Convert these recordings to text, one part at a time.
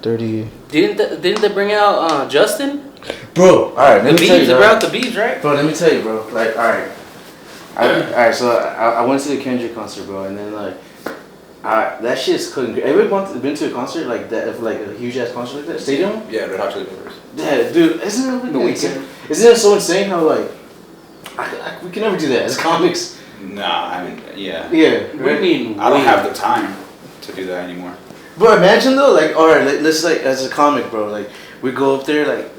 30. Didn't they bring out Justin? Bro, alright, let me tell you. They brought the beats, right? Bro, let me tell you, bro. Like, alright. Alright, so I went to the Kendrick concert, bro, and then, like, that shit's cooking. Everyone been to a concert like that, like a huge ass concert like that? Stadium? Yeah, Red Hot Chili Peppers. Yeah, dude, isn't it so insane how, like, we can never do that as comics? Nah, I mean, yeah. Yeah. We mean I don't have the time to do that anymore. Bro, imagine though, like, alright, let's like as a comic, bro, like we go up there, like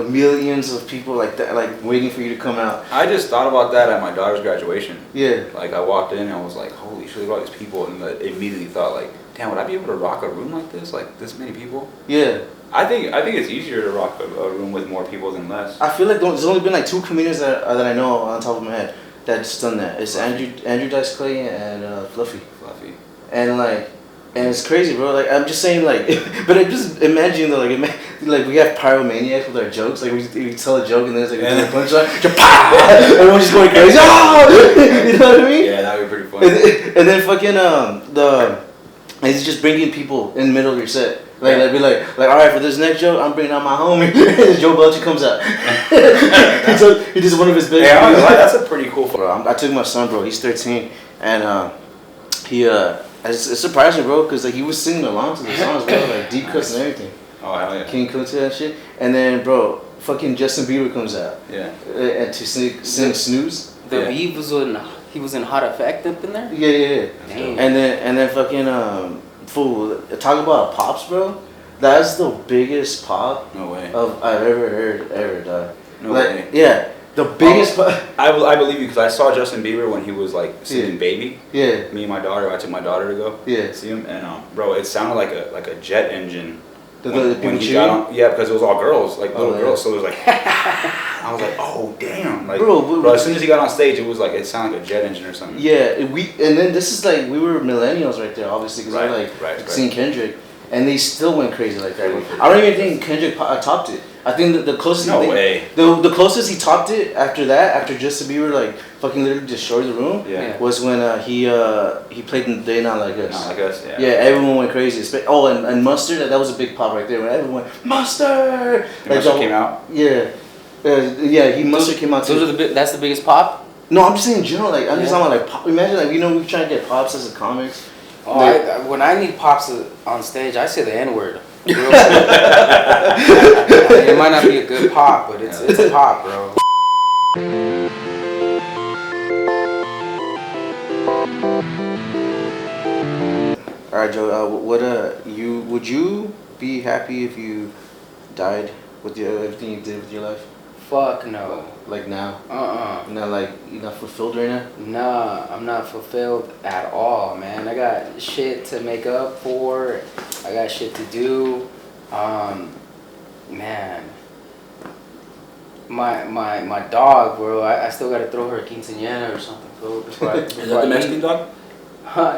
millions of people like that, like waiting for you to come out. I just thought about that at my daughter's graduation. Yeah. Like I walked in and I was like, holy shit, look at all these people, and I immediately thought like, damn, would I be able to rock a room like this many people? Yeah. I think it's easier to rock a room with more people than less. I feel like there's only been like 2 comedians that I know on top of my head that's done that. It's Andrew Dice Clay and Fluffy. And like, and it's crazy, bro. Like I'm just saying, like, but just imagine though, like we have pyromaniacs with our jokes. Like we tell a joke and then it's like a punchline, everyone's just going crazy. Oh! You know what I mean? Yeah, that'd be pretty funny. And then fucking he's just bringing people in the middle of your set. Like be like all right, for this next joke, I'm bringing out my homie. Joe Beltran comes out. he does one of his big. Yeah, that's a pretty cool. Bro, I took my son, bro. He's 13, and it surprised me, bro, because like he was singing along to the songs, bro, like deep cuts and everything. Oh hell yeah. King Kunta and shit. And then, bro, fucking Justin Bieber comes out. Yeah. And to sing Snooze. The beat he was in Hot Effect up in there. Yeah. Damn. And then fucking fool, talk about pops, bro. That's the biggest pop. No way. I've ever heard, dog. No way. Yeah, the biggest. I believe you because I saw Justin Bieber when he was like singing "Baby." Yeah. Me and my daughter. I took my daughter to go. See him, and bro, it sounded like a jet engine. When he got on, because it was all girls, like little girls. So it was like, I was like, oh damn, like bro. As soon as he got on stage, it was like it sounded like a jet engine or something. Yeah, and then this is like we were millennials right there, obviously, because we were like seeing Kendrick, and they still went crazy like that. I don't even think Kendrick topped it. I think that the closest the closest he topped it after Justin Bieber like fucking literally destroyed the room was when he played in Day Not Like Us. Not Like Us, yeah. Yeah, everyone went crazy. Oh, and Mustard, that was a big pop right there. When everyone Mustard, Mustard came out. Yeah, Mustard came out too. That's the biggest pop. No, I'm just saying in general. Like I'm just talking about like pop. Imagine like we try to get pops as a comics. Oh, when I need pops on stage, I say the N-word. It might not be a good pop, but it's a pop, bro. All right, Joe. Would you be happy if you died with everything you did with your life? Fuck no. Like now? Not You're not fulfilled right now? Nah, I'm not fulfilled at all, man. I got shit to make up for. I got shit to do. Man. My dog, bro. I still gotta throw her a quinceañera or something, bro. Is that the Mexican dog?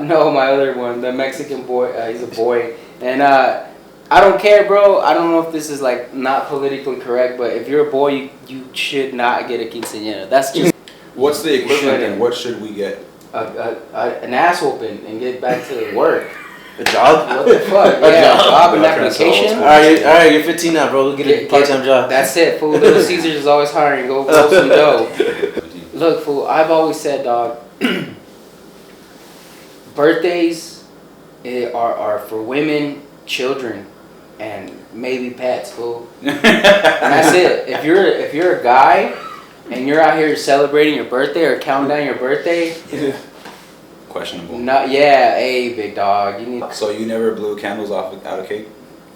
No, my other one, the Mexican boy. He's a boy, and I don't care, bro. I don't know if this is like not politically correct, but if you're a boy, you should not get a quinceañera. That's just. What's the equivalent and what should we get? An ass whooping and get back to work. A job? What the fuck? Yeah, a job and application. All right, you're 15 now, bro. Go get a part-time job. That's it, fool. Little Caesars is always hiring. Go blow some dough. Look, fool. I've always said, dog. Birthdays are for women, children, and maybe pets, fool. And that's it. If you're a guy and you're out here celebrating your birthday or counting down your birthday, questionable. Hey, big dog. You need. So you never blew candles out of cake?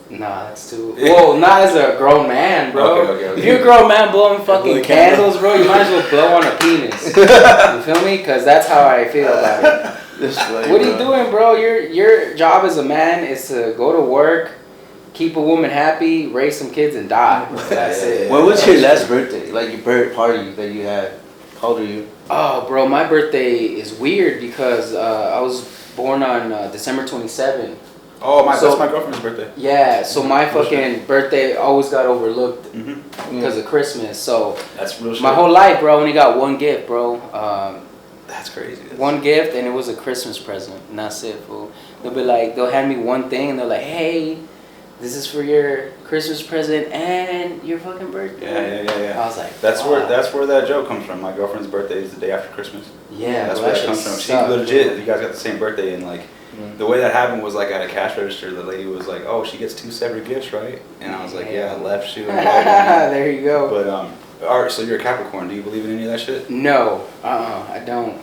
Nah, that's too. Whoa, not as a grown man, bro. Okay. If you're a grown man blowing fucking candles, bro, you might as well blow on a penis. You feel me? Because that's how I feel about it. What are you doing, bro? Your job as a man is to go to work, keep a woman happy, raise some kids, and die. That's it. When was your last birthday? Like your birthday party that you had? How old are you? Oh, bro, my birthday is weird because I was born on December 27th. Oh, that's my girlfriend's birthday. Yeah, so my fucking birthday always got overlooked because of Christmas. So that's real shit. My whole life, bro, I only got one gift, bro. That's crazy. One gift, and it was a Christmas present, and that's it, fool. They'll hand me one thing, and they're like, hey, this is for your Christmas present and your fucking birthday. Yeah. I was like, that's where that joke comes from. My girlfriend's birthday is the day after Christmas. Yeah, that's where that comes from. She legit. You guys got the same birthday, and like the way that happened was like at a cash register. The lady was like, "Oh, she gets 2 separate gifts, right?" And I was like, "Yeah, left shoe." There you go. But all right. So you're a Capricorn. Do you believe in any of that shit? No. I don't.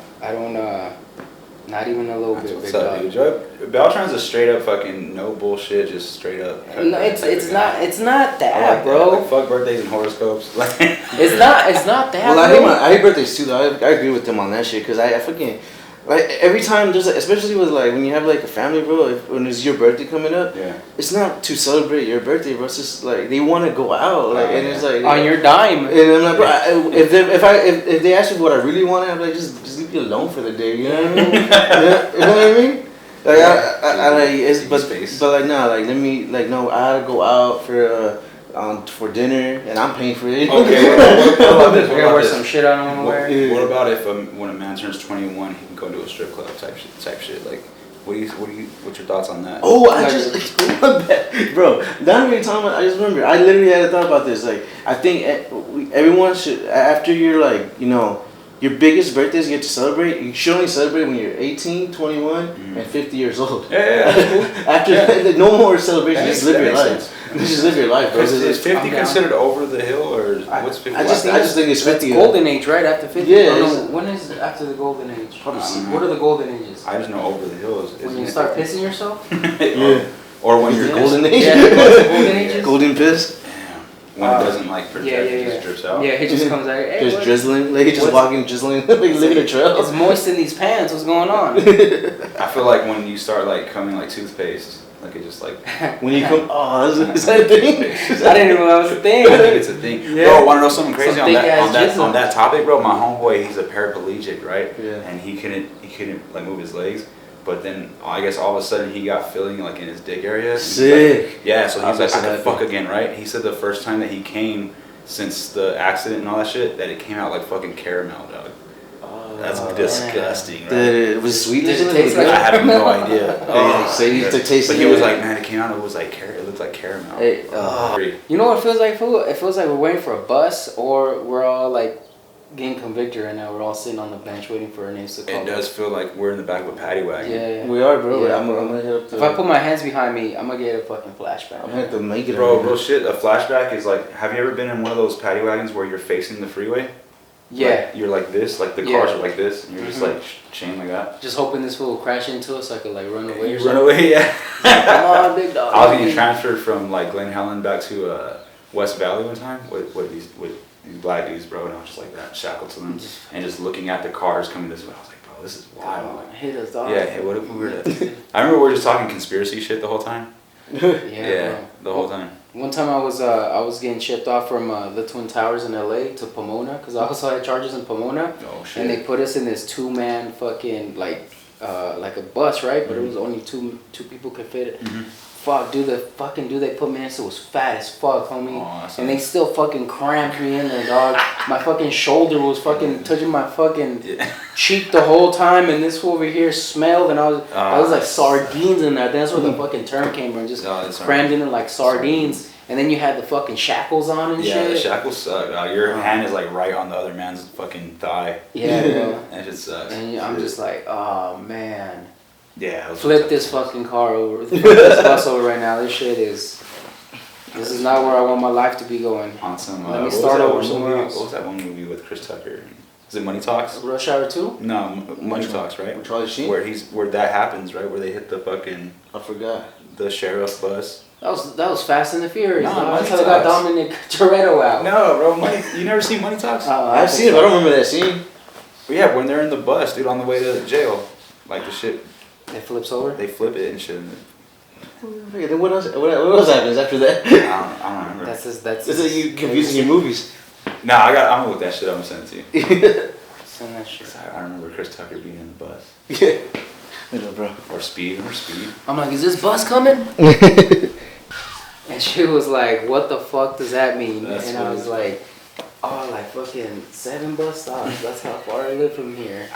Not even a little bit. What's up, dude? Beltran's a straight up fucking no bullshit, just straight up. No, it's not that, like bro. Like, fuck birthdays and horoscopes. It's not that. Well, I hate birthdays too. Though I agree with them on that shit because I fucking like every time there's like, especially with like when you have like a family, bro. When it's your birthday coming up, it's not to celebrate your birthday, bro. It's just like they want to go out, like, and it's like on your dime. And I'm like, bro, if they ask me what I really want, I'm like, just leave me alone for the day. You know what I mean? You know what I mean? Like I like it's but like nah, like let me like no, I gotta go out for dinner and I'm paying for it. Okay, what about this? I gotta wear some shit I don't want to wear. What about if when a man turns 21, he can go to a strip club type shit? Like, what's your thoughts on that? Oh, I just bro. Not really talking about. I just remember. I literally had a thought about this. Like, I think everyone should after you're like your biggest birthdays you get to celebrate. You should only celebrate when you're 18, 21, and 50 years old. Yeah. After that, no more celebration. Just live your life. Just live your life, bro. Is 50 considered over the hill, or what's 50? I just think it's 50. Golden age, right? After 50? Yeah. When is after the golden age? What are the golden ages? I just know over the hill is when you start pissing yourself? Yeah. Or when you're golden age. Yeah, golden ages. Golden piss. When it doesn't like project, it just drips out. Yeah, it just comes out. Hey, just drizzling, like just walking, drizzling, like living a trail. It's moist in these pants. What's going on? I feel like when you start like coming like toothpaste, like it just like when you come. Oh, is that a thing? I didn't even know that was a thing. I think it's a thing. Yeah. Bro, want to know something crazy on that topic, bro? My homeboy, he's a paraplegic, right? Yeah. And he couldn't like move his legs. But then I guess all of a sudden he got feeling like in his dick area. Sick. Like, yeah, so he's like, I can fuck again, right? He said the first time that he came since the accident and all that shit, that it came out like fucking caramel, dog. Oh, that's disgusting, right? It was sweet. Did it taste like I have no idea. So you to taste but he was like, man, it came out. It was like it looked like caramel. Hey, you know what it feels like, fool? It feels like we're waiting for a bus, or we're all like getting convicted right now. We're all sitting on the bench waiting for our names to call. It does feel like we're in the back of a paddy wagon. Yeah. We are, bro. Yeah, I'm gonna hit up. If I put my hands behind me, I'm gonna get a fucking flashback. I'm gonna have to make it. Bro, shit. A flashback is like, have you ever been in one of those paddy wagons where you're facing the freeway? Yeah. Like, you're like this, like the cars are like this, and you're just like chained like that. Just hoping this fool will crash into us so I could like run away. Run away, yeah. Come on, big dog. I was getting transferred from like Glen Helen back to West Valley one time with these black dudes, bro, and I was just like that, shackled to them, and just looking at the cars coming this way. I was like, bro, this is wild. Like, hit us, dog. Yeah, hey, what if we were to... I remember we were just talking conspiracy shit the whole time. Yeah, the whole time. One time I was getting shipped off from the Twin Towers in LA to Pomona, because I also had charges in Pomona. Oh shit. And they put us in this 2-man fucking like a bus, right? But it was only two people could fit it. Fuck, dude, they put me in, so it was fat as fuck, homie. Oh, and they still fucking cramped me in there, dog. My fucking shoulder was fucking touching my fucking cheek the whole time, and this fool over here smelled, and I was like sardines in there. That's where the fucking term came from, just crammed in like sardines. And then you had the fucking shackles on and shit. Yeah, the shackles suck. Your hand is like right on the other man's fucking thigh. Yeah, bro. That shit sucks. And I'm just like, oh man. Yeah. Flip this fucking car over. Flip this bus over right now. This is not where I want my life to be going. On some, let me start over somewhere else. What was that one movie with Chris Tucker? Is it Money Talks? Rush Hour 2? No, Money Talks, right? With Charlie Sheen? Where that happens, right? Where they hit the fucking... I forgot. The sheriff bus. That was Fast and the Furious. No, that's how they got Dominic Toretto out. No, bro. You never seen Money Talks? I've seen it, but I don't remember that scene. But yeah, when they're in the bus, dude, on the way to jail. Like the shit... It flips over? They flip it and shit. Okay, then what else happens after that? I don't remember. That's you confusing your movies. Nah, I'm gonna look that shit up and send it to you. Send that shit. I remember Chris Tucker being in the bus. Yeah. I know, bro. Or Speed. I'm like, is this bus coming? And she was like, what the fuck does that mean? And I was like, oh, like fucking 7 bus stops. That's how far I live from here.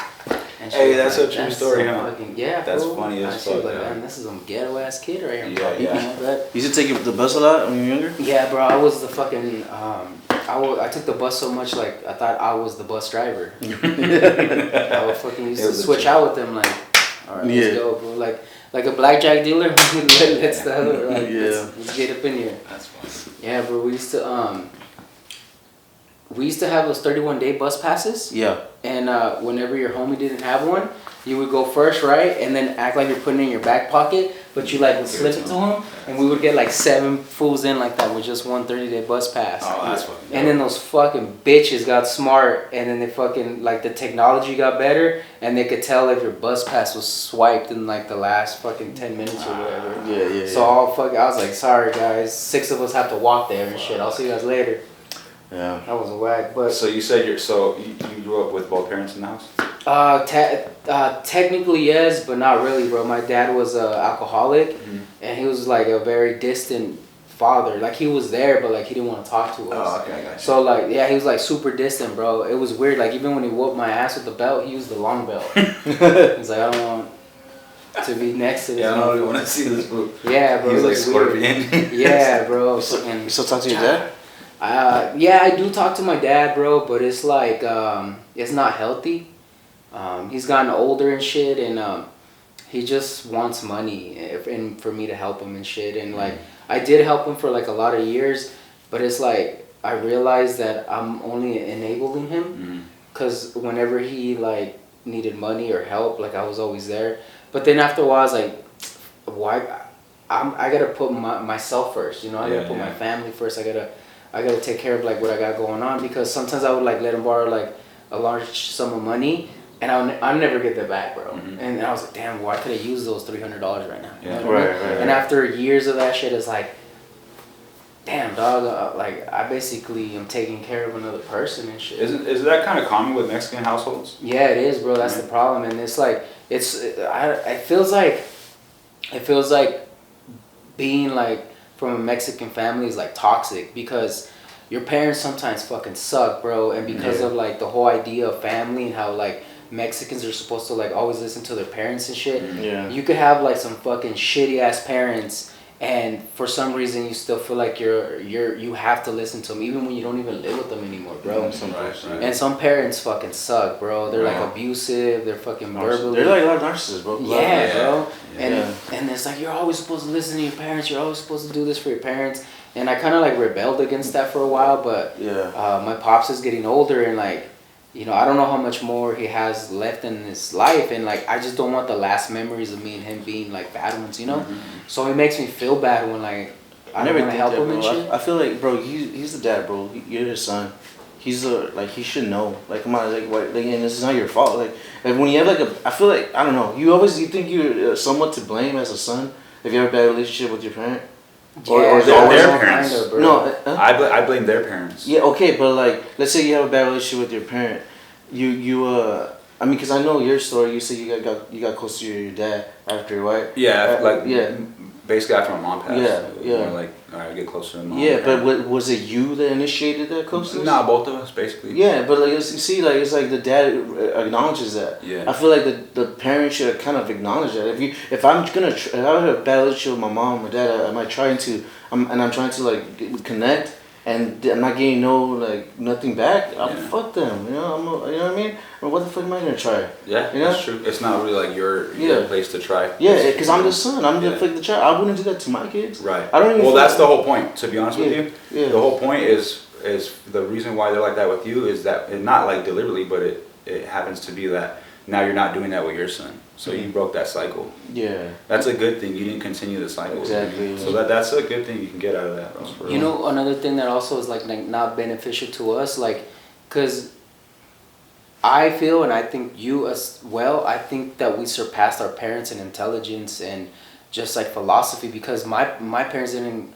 Hey, that's a true story, huh? Yeah, that's funny as fuck. Like, man, this is some ghetto ass kid right here. Yeah. You used to take the bus a lot when you were younger? Yeah, bro. I was the fucking. I took the bus so much, like I thought I was the bus driver. I would fucking used to switch out with them, like, all right, let's go, bro. Like a blackjack dealer. Let's the other, like, let's get up in here. That's funny. Yeah, bro. We used to have those 31-day bus passes. Yeah. And whenever your homie didn't have one, you would go first, right? And then act like you're putting it in your back pocket, but you like would slip it to him, and we would get like 7 fools in like that with just one 30-day bus pass. Oh, that's fucking. And then those fucking bitches got smart, and then they fucking, like, the technology got better, and they could tell if your bus pass was swiped in like the last fucking 10 minutes or whatever. Yeah. So I was like, sorry guys, 6 of us have to walk there and shit. I'll see you guys later. Yeah. That was a whack. But so you said you grew up with both parents in the house? Technically yes, but not really, bro. My dad was a alcoholic, and he was like a very distant father. Like, he was there, but like he didn't want to talk to us. Oh, okay, I got you. So like, yeah, he was like super distant, bro. It was weird. Like, even when he whooped my ass with the belt, he used the long belt. He's like, I don't want to be next to this. Yeah, I don't really want to see this move. Yeah, bro. He was like Scorpion. Yeah, bro. You still talk to your dad? Yeah, I do talk to my dad, bro, but it's like, it's not healthy. He's gotten older and shit, and he just wants money and for me to help him and shit. And like, I did help him for like a lot of years, but it's like, I realized that I'm only enabling him, because whenever he like needed money or help, like, I was always there. But then after a while, I was like, why? I gotta put myself first, you know. I gotta put my family first. I gotta take care of like what I got going on, because sometimes I would like let him borrow like a large sum of money, and I'll never get that back, bro. And I was like, damn, why could I use those $300 right now? You know what I mean? And after years of that shit, it's like, damn, dog, like, I basically am taking care of another person and shit. Is that kind of common with Mexican households? Yeah, it is, bro. That's the problem. And it's like, it feels like being like from a Mexican family is like toxic, because your parents sometimes fucking suck, bro. And because of like the whole idea of family and how like Mexicans are supposed to like always listen to their parents and shit. Yeah. You could have like some fucking shitty ass parents, and for some reason you still feel like you have to listen to them even when you don't even live with them anymore, bro. And some parents fucking suck, bro. They're like abusive. They're fucking verbally. They're like a lot of narcissists, bro. Yeah, bro. And it's like, you're always supposed to listen to your parents. You're always supposed to do this for your parents. And I kind of like rebelled against that for a while, but my pops is getting older, and like, you know, I don't know how much more he has left in his life, and like, I just don't want the last memories of me and him being like bad ones, you know. So it makes me feel bad when like I never want to help him and shit. I feel like, bro, he's the dad, bro. You're his son. He's like, he should know. Like, come on, like, what? Like, and this is not your fault. Like when you have like I feel like, I don't know. You think you're somewhat to blame as a son if you have a bad relationship with your parent. Or their parents. Kind of, no, I blame their parents. Yeah, okay, but like, let's say you have a bad relationship with your parent. I mean, because I know your story. You said you got close to your dad after, right? Yeah, basically after my mom passed. Yeah. Like, all right, get closer to mom. Yeah, but was it you that initiated that closeness? Nah, both of us, basically. Yeah, but like, you see, like, it's like the dad acknowledges that. Yeah. I feel like the parent should kind of acknowledge that. If I have a bad relationship with my mom or dad, I'm trying to like connect, and I'm not getting nothing back. Fuck them, you know. You know what I mean? Or what the fuck am I gonna try? Yeah, you know? That's true. It's not really like your place to try. Yeah, because I'm the son. I'm the to try. I wouldn't do that to my kids. Right. I don't even. Well, that's the whole point. To be honest with you, the whole point is the reason why they're like that with you is that, and not like deliberately, but it happens to be that now you're not doing that with your son. So you broke that cycle. Yeah. That's a good thing. You didn't continue the cycle. Exactly. So that's a good thing you can get out of that. Bro. You know, another thing that also is like not beneficial to us, like, cause I feel, and I think you as well, I think that we surpassed our parents in intelligence and just like philosophy, because my parents didn't,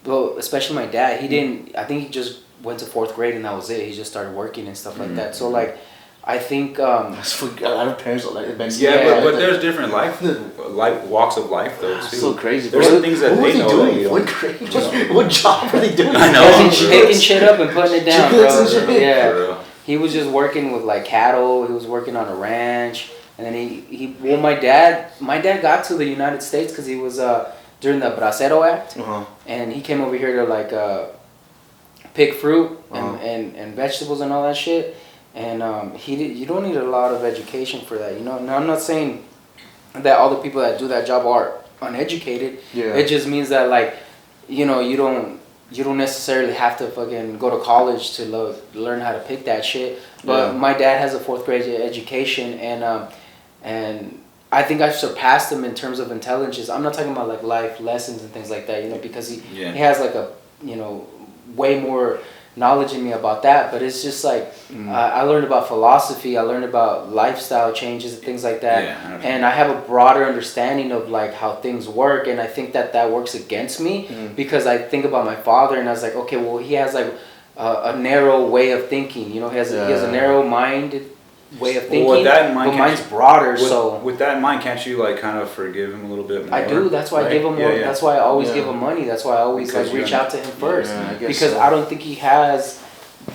well, especially my dad, he didn't, I think he just went to 4th grade and that was it. He just started working and stuff like that. So like, I think a lot of parents are like that. Yeah, but there's different walks of life though too. So crazy. There's some things that they know doing? that you don't. What job are they doing? I know. Picking shit up and putting it down, bro. Yeah. He was just working with like cattle. He was working on a ranch. And then well, my dad got to the United States because he was during the Bracero Act, and he came over here to like pick fruit and vegetables and all that shit. And you don't need a lot of education for that, you know. Now I'm not saying that all the people that do that job are uneducated. Yeah. It just means that like, you know, you don't necessarily have to fucking go to college to learn how to pick that shit. But my dad has a 4th grade education, and I think I've surpassed him in terms of intelligence. I'm not talking about like life lessons and things like that, you know, because he has like a, you know, way more knowledge in me about that. But it's just like I learned about philosophy, I learned about lifestyle changes and things like that, and I have a broader understanding of like how things work. And I think that works against me because I think about my father and I was like, okay, well, he has like a narrow way of thinking, you know. He has a narrow minded way of thinking, with that in mind, but mine's broader. So with that in mind, can't you like kind of forgive him a little bit more? I do. That's why I give him. That's why I always give him money. That's why I always like reach out to him first, because I don't think he has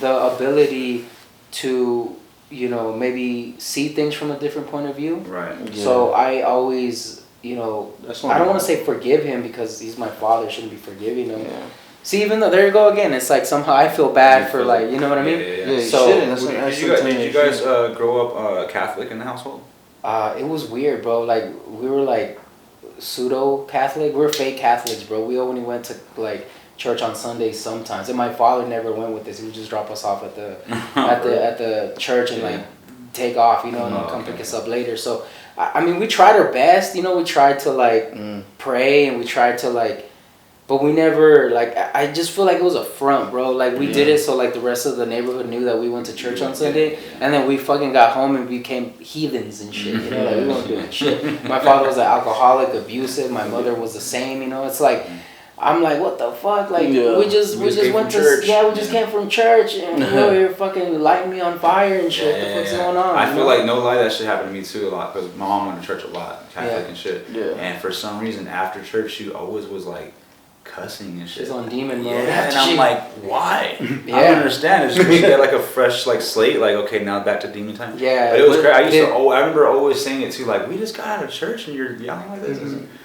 the ability to, you know, maybe see things from a different point of view. Right. Yeah. So I always, you know, I don't want to say forgive him because he's my father. I shouldn't be forgiving him. Yeah. See, even though, there you go again. It's like somehow I feel bad for like, you know what I mean? Yeah. So did you guys grow up Catholic in the household? It was weird, bro. Like we were like pseudo Catholic. We're fake Catholics, bro. We only went to like church on Sundays sometimes, and my father never went with us. He would just drop us off at the at the church and like take off, you know, and then come pick us up later. So I mean, we tried our best, you know. We tried to like pray, and we tried to like. But we never, like, I just feel like it was a front, bro. Like, we did it so, like, the rest of the neighborhood knew that we went to church on Sunday. And then we fucking got home and became heathens and shit, you know? Like, we weren't doing shit. My father was an alcoholic, abusive. My mother was the same, you know? It's like, I'm like, what the fuck? Like, we just went to church. We just came from church. And, you know, you're fucking lighting me on fire and shit. What the fuck's going on? I feel like, no lie, that shit happened to me, too, a lot. Because my mom went to church a lot, Catholic and shit. Yeah. And for some reason, after church, she always was like, cussing and shit. She's on demon mode. Yeah, and I'm like, why? I don't understand. It's just she had like a fresh like slate. Like, okay, now back to demon time. Yeah. But it was crazy. I remember always saying it too. Like, we just got out of church and you're yelling like this.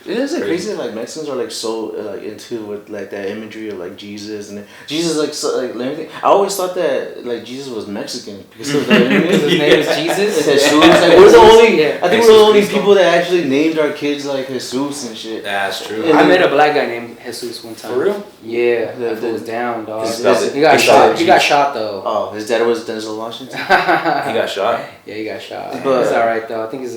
Isn't it crazy? Like Mexicans are like so like into with like that imagery of like Jesus and Jesus like so, like everything. I always thought that like Jesus was Mexican because of that. His name is Jesus. Jesus. Like, we're the only. I think we're the only people that actually named our kids like Jesus and shit. That's true. I met a black guy named Jesus one time. For real? Yeah, that was down, dog. He got shot. He got shot though. Oh, his dad was Denzel Washington. He got shot. Yeah, he got shot. But he's all right though. I think he's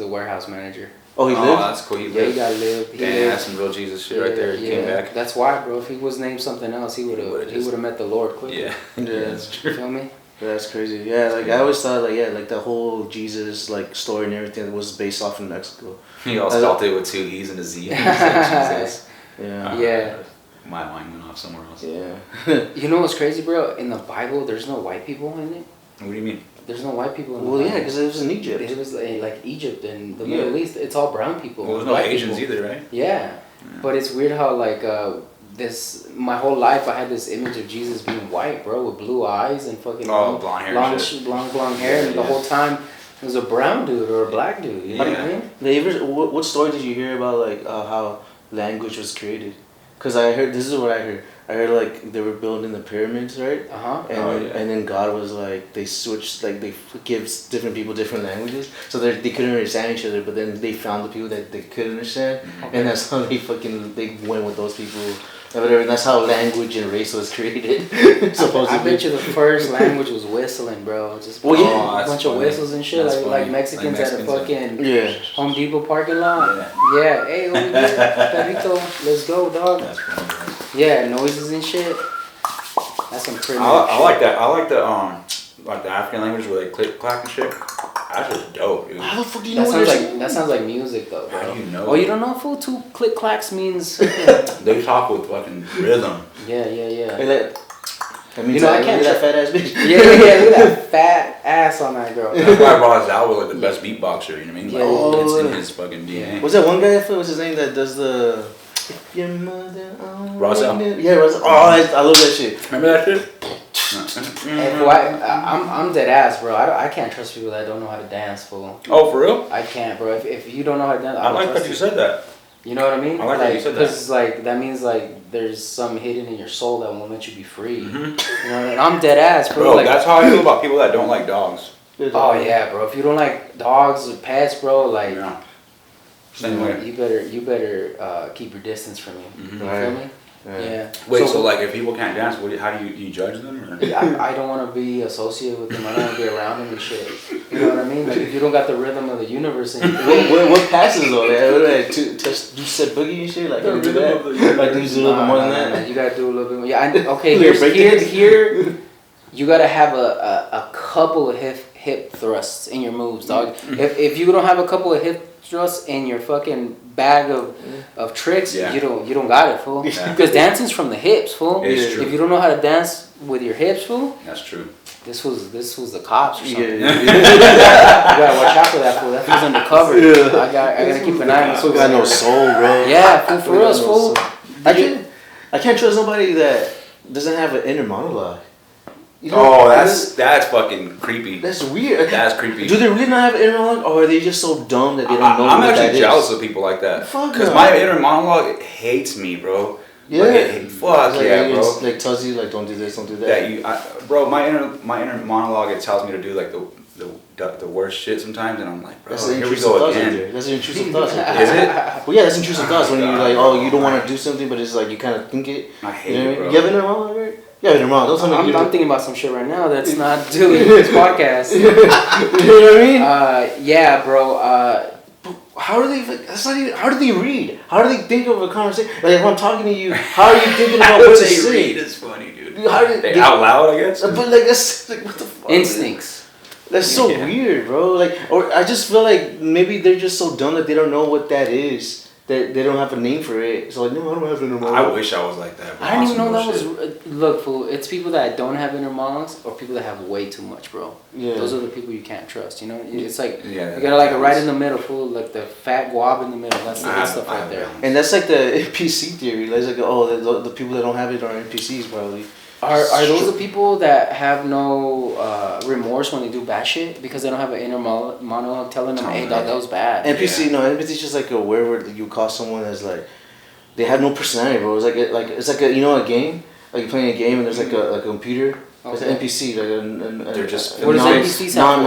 a warehouse manager. Oh, he lived? Oh, that's cool. He lived. Yeah, he got lived. Damn, that's some real Jesus shit right there. He came back. That's why, bro. If he was named something else, he would have met the Lord quickly. Yeah, that's true. You feel me? That's crazy. Yeah, like I always thought, like the whole Jesus like story and everything was based off in Mexico. He all spelled it with 2 E's and a Z. Jesus. Yeah. My mind went off somewhere else. Yeah. You know what's crazy, bro? In the Bible, there's no white people in it. What do you mean? There's no white people in the Bible. Bible. Yeah, because it was in Egypt. It was like Egypt and the Middle East. It's all brown people. Well, there's no Asians either, right? Yeah. But it's weird how like my whole life I had this image of Jesus being white, bro, with blue eyes and fucking blonde hair, blonde hair, and the whole time it was a brown dude or a black dude. You know what I mean? What story did you hear about like how language was created? Because I heard, this is what I heard. I heard like they were building the pyramids, right? And then God was like, they switched, like they give different people different languages, so they couldn't understand each other. But then they found the people that they could understand, and that's how they went with those people. And whatever. And that's how language and race was created. Supposedly. I bet you the first language was whistling, bro. Just a bunch of whistles and shit, like Mexicans at a fucking Home Depot parking lot. Yeah, hey, over here, perrito, let's go, dog. That's funny, bro. Yeah, noises and shit. That's some pretty. I like that. I like the African language where they click clack and shit. That's just dope, dude. How the fuck do you know that sounds like music though, bro. How do you know? Oh, you don't know, fool? 2 click clacks means. They talk with fucking rhythm. Yeah. That means you know, I can't. That fat ass bitch. Yeah. Look at that fat ass on that girl. That's why Ross Al was like the best beatboxer. You know what I mean? Like, it's in his fucking DNA. Was that one guy? What's his name? That does the. Your mother. Ross Al. Yeah, Ross. Oh, I love that shit. Remember that shit? I'm dead ass, bro. I can't trust people that don't know how to dance, fool. Oh, for real? I can't, bro. If you don't know how to dance, I like that you said that. You know what I mean? I like that you said that. Because like that means like there's some hidden in your soul that won't let you be free. Mm-hmm. You know what I mean? I'm dead ass, bro. Like, that's how I feel about people that don't like dogs. Oh yeah, bro. If you don't like dogs or pets, bro, like same way. You better keep your distance from me. Mm-hmm. You feel me? Yeah. Wait, so like if people can't dance, how do you judge them? Or? I don't want to be associated with them. I don't want to be around them and shit. You know what I mean? Like if you don't got the rhythm of the universe in you. what passes though? Like do set boogie and shit? Like can you do that? Like do you do a little bit more than that? You gotta do a little bit more. Yeah. Okay. Here. You gotta have a couple of hip thrusts in your moves, dog. Mm-hmm. If you don't have a couple of hip thrusts in your fucking bag of tricks, you don't got it, fool. Yeah. Because dancing's from the hips, fool. It's true. If you don't know how to dance with your hips, fool. That's true. This was the cops or something. Yeah. You gotta watch out for that, fool. That fool's undercover. Yeah. I gotta keep an eye on this fool. Got no soul, bro. Yeah, fool, for us, fool. I can't trust nobody that doesn't have an inner monologue. You know, that's fucking creepy. That's weird. That's creepy. Do they really not have an inner monologue, or are they just so dumb that they don't know? I'm actually jealous of people like that. Because my inner monologue hates me, bro. Yeah. Like, fuck yeah, bro. Like tells you like don't do this, don't do that. Bro, my inner monologue, it tells me to do like the worst shit sometimes, and I'm like, bro, here we go again. That's an intrusive thought. Is it? Well, yeah, that's intrusive thoughts when you're like, oh, you don't want to do something, but it's like you kind of think it. I hate it, bro. You have an inner monologue, right? Yeah, you're wrong. Don't tell me. I'm thinking about some shit right now that's not doing this podcast. You know what I mean? Yeah, bro. How do they? That's not even. How do they read? How do they think of a conversation? Like if I'm talking to you, how are you thinking about what to say? Read is funny, dude. They out loud, I guess. But like that's like what the fuck? Instincts. That's so weird, bro. Like, or I just feel like maybe they're just so dumb that they don't know what that is. That they don't have a name for it. So like, no, I don't have an inner monologue. I wish I was like that. I didn't even know that was. Look, fool. It's people that don't have inner monologues or people that have way too much, bro. Yeah. Those are the people you can't trust. You know, it's like you gotta like right in the middle, fool. Like the fat guab in the middle. That's the good stuff right there. And that's like the NPC theory. That's like the people that don't have it are NPCs probably. Are those the people that have no remorse when they do bad shit because they don't have an inner monologue telling them, hey, dog, that was bad? NPC, no, NPC is just like a word that you call someone as like, they have no personality, bro. It's like a, you know, a game? Like you're playing a game and there's like a computer. Okay. It's an NPC, like they're just what does NPC sound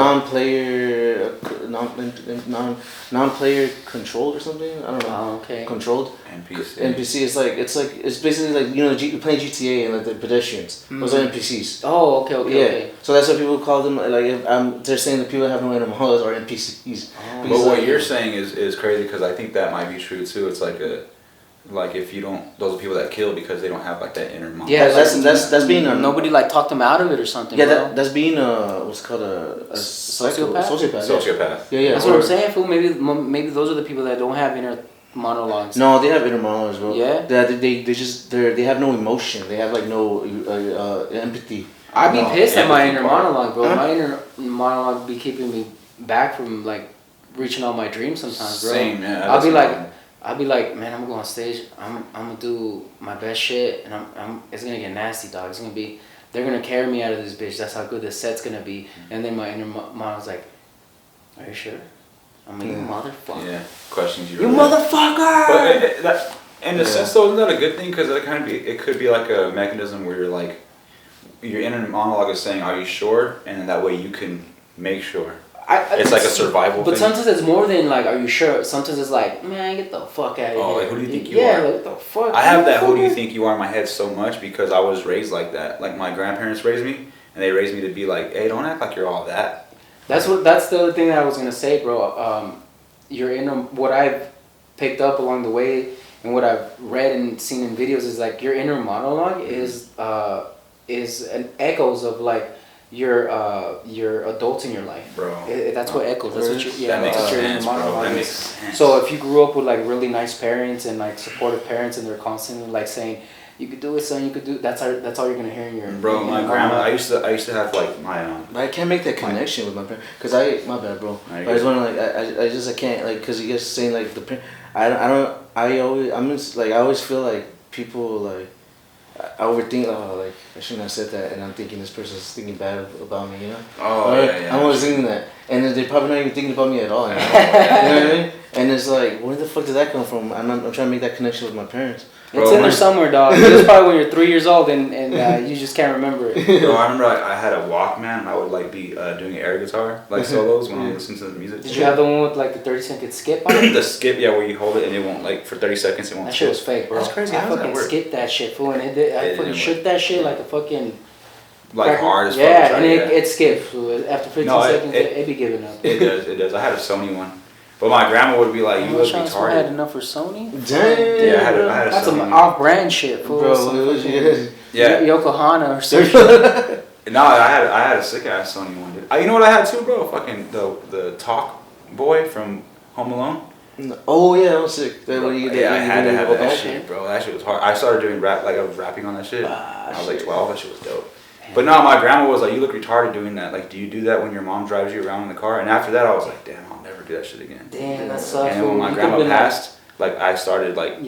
non-player controlled or something. I don't know. Oh, okay. Controlled. NPC is it's basically like, you know, you're playing GTA and like the pedestrians. Those are NPCs. Oh, okay. Okay. So that's what people call them. Like they're saying that people that have no inner monologues are NPCs. Oh. But what you're saying is crazy because I think that might be true too. It's like if you don't, those are people that kill because they don't have like that inner monologue. Yeah, that's being nobody like talked them out of it or something. Yeah, that's being what's called a sociopath. Sociopath. Yeah. That's what I'm saying. Fool. Maybe those are the people that don't have inner monologues. No, they have inner monologues, bro. Yeah. They have no emotion. They have like no empathy. I'd be pissed at my inner monologue, bro. My inner monologue be keeping me back from like reaching all my dreams sometimes, bro. Same, yeah. I'll be like, man, I'm gonna go on stage. I'm gonna do my best shit, and it's gonna get nasty, dog. It's gonna be, they're gonna carry me out of this bitch. That's how good this set's gonna be. And then my inner mom's like, are you sure? I'm like, you motherfucker. Yeah, questions you. You motherfucker. But in a sense, though, isn't that a good thing? Because it could be like a mechanism where you're like, your inner monologue is saying, are you sure? And that way you can make sure. It's like a survival thing. But sometimes it's more than like, are you sure? Sometimes it's like, man, get the fuck out of here. Oh, like, who do you think you are? Yeah, like, what the fuck? I have that who do you think you are in my head so much because I was raised like that. Like, my grandparents raised me, and they raised me to be like, hey, don't act like you're all that. That's the other thing that I was going to say, bro. What I've picked up along the way and what I've read and seen in videos is like, your inner monologue is an echoes of like, your adults in your life, bro. That's what echoes. That's what that makes sense, bro. That makes sense. So if you grew up with like really nice parents and like supportive parents, and they're constantly like saying, "You could do it, son. You could do." That's all you're gonna hear in your. Bro, my grandma. I used to have like my. I can't make that connection with my parents because my bad, bro. I was wondering, like, I can't, like, because you guys saying like I always feel like people like. I overthink. Oh, like I shouldn't have said that, and I'm thinking this person's thinking bad about me. You know? Oh yeah. I'm always thinking that, and they're probably not even thinking about me at all. You know, you know what I mean? And it's like, where the fuck did that come from? I'm trying to make that connection with my parents. It's in there somewhere, dog. It's probably when you're 3 years old and you just can't remember it. Bro, I remember I had a Walkman and I would like be doing air guitar like solos when I was listening to the music. Did you have the one with like the 30-second skip on it? The skip, yeah, where you hold it and it won't like for 30 seconds it won't. That shit was fake, bro. That's crazy. I fucking skipped that shit, fool, and I fucking shook that shit like a fucking. Like hard as fuck. Yeah, and it skipped. So after 15 seconds, it be giving up. It does. I had a Sony one. But my grandma would be like, "You look retarded." I had enough for Sony. Damn. Yeah, I had a That's Sony. some off-brand shit, fool. Bro, yeah. Yokohama or something. No, I had a sick ass Sony one, dude. You know what I had too, bro? Fucking the Talk Boy from Home Alone. Oh yeah, I was sick. I had to have that shit, bro. That shit was hard. I started doing rap, like I was rapping on that shit. I was like 12. That shit was dope. But no, my grandma was like, "You look retarded doing that. Like, do you do that when your mom drives you around in the car?" And after that, I was like, "Damn, I'll never do that shit again." Damn, that sucks. And then when my grandma passed, like I started like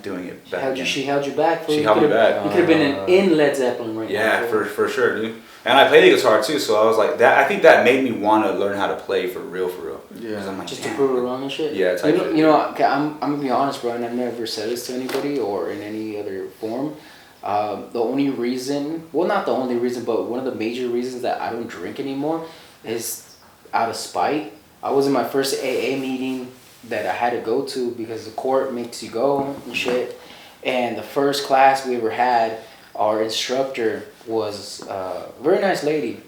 doing it back. She held you back. She held me back. You could have been in Led Zeppelin right now. Yeah, for sure, dude. And I played the guitar too, so I was like that. I think that made me want to learn how to play for real. Yeah. I'm like, just to prove it wrong and shit. Yeah, you know, I'm gonna be honest, bro, and I've never said this to anybody or in any other form. The only reason, well, not the only reason, but one of the major reasons that I don't drink anymore is out of spite. I was in my first AA meeting that I had to go to because the court makes you go and shit. And the first class we ever had, our instructor was a very nice lady.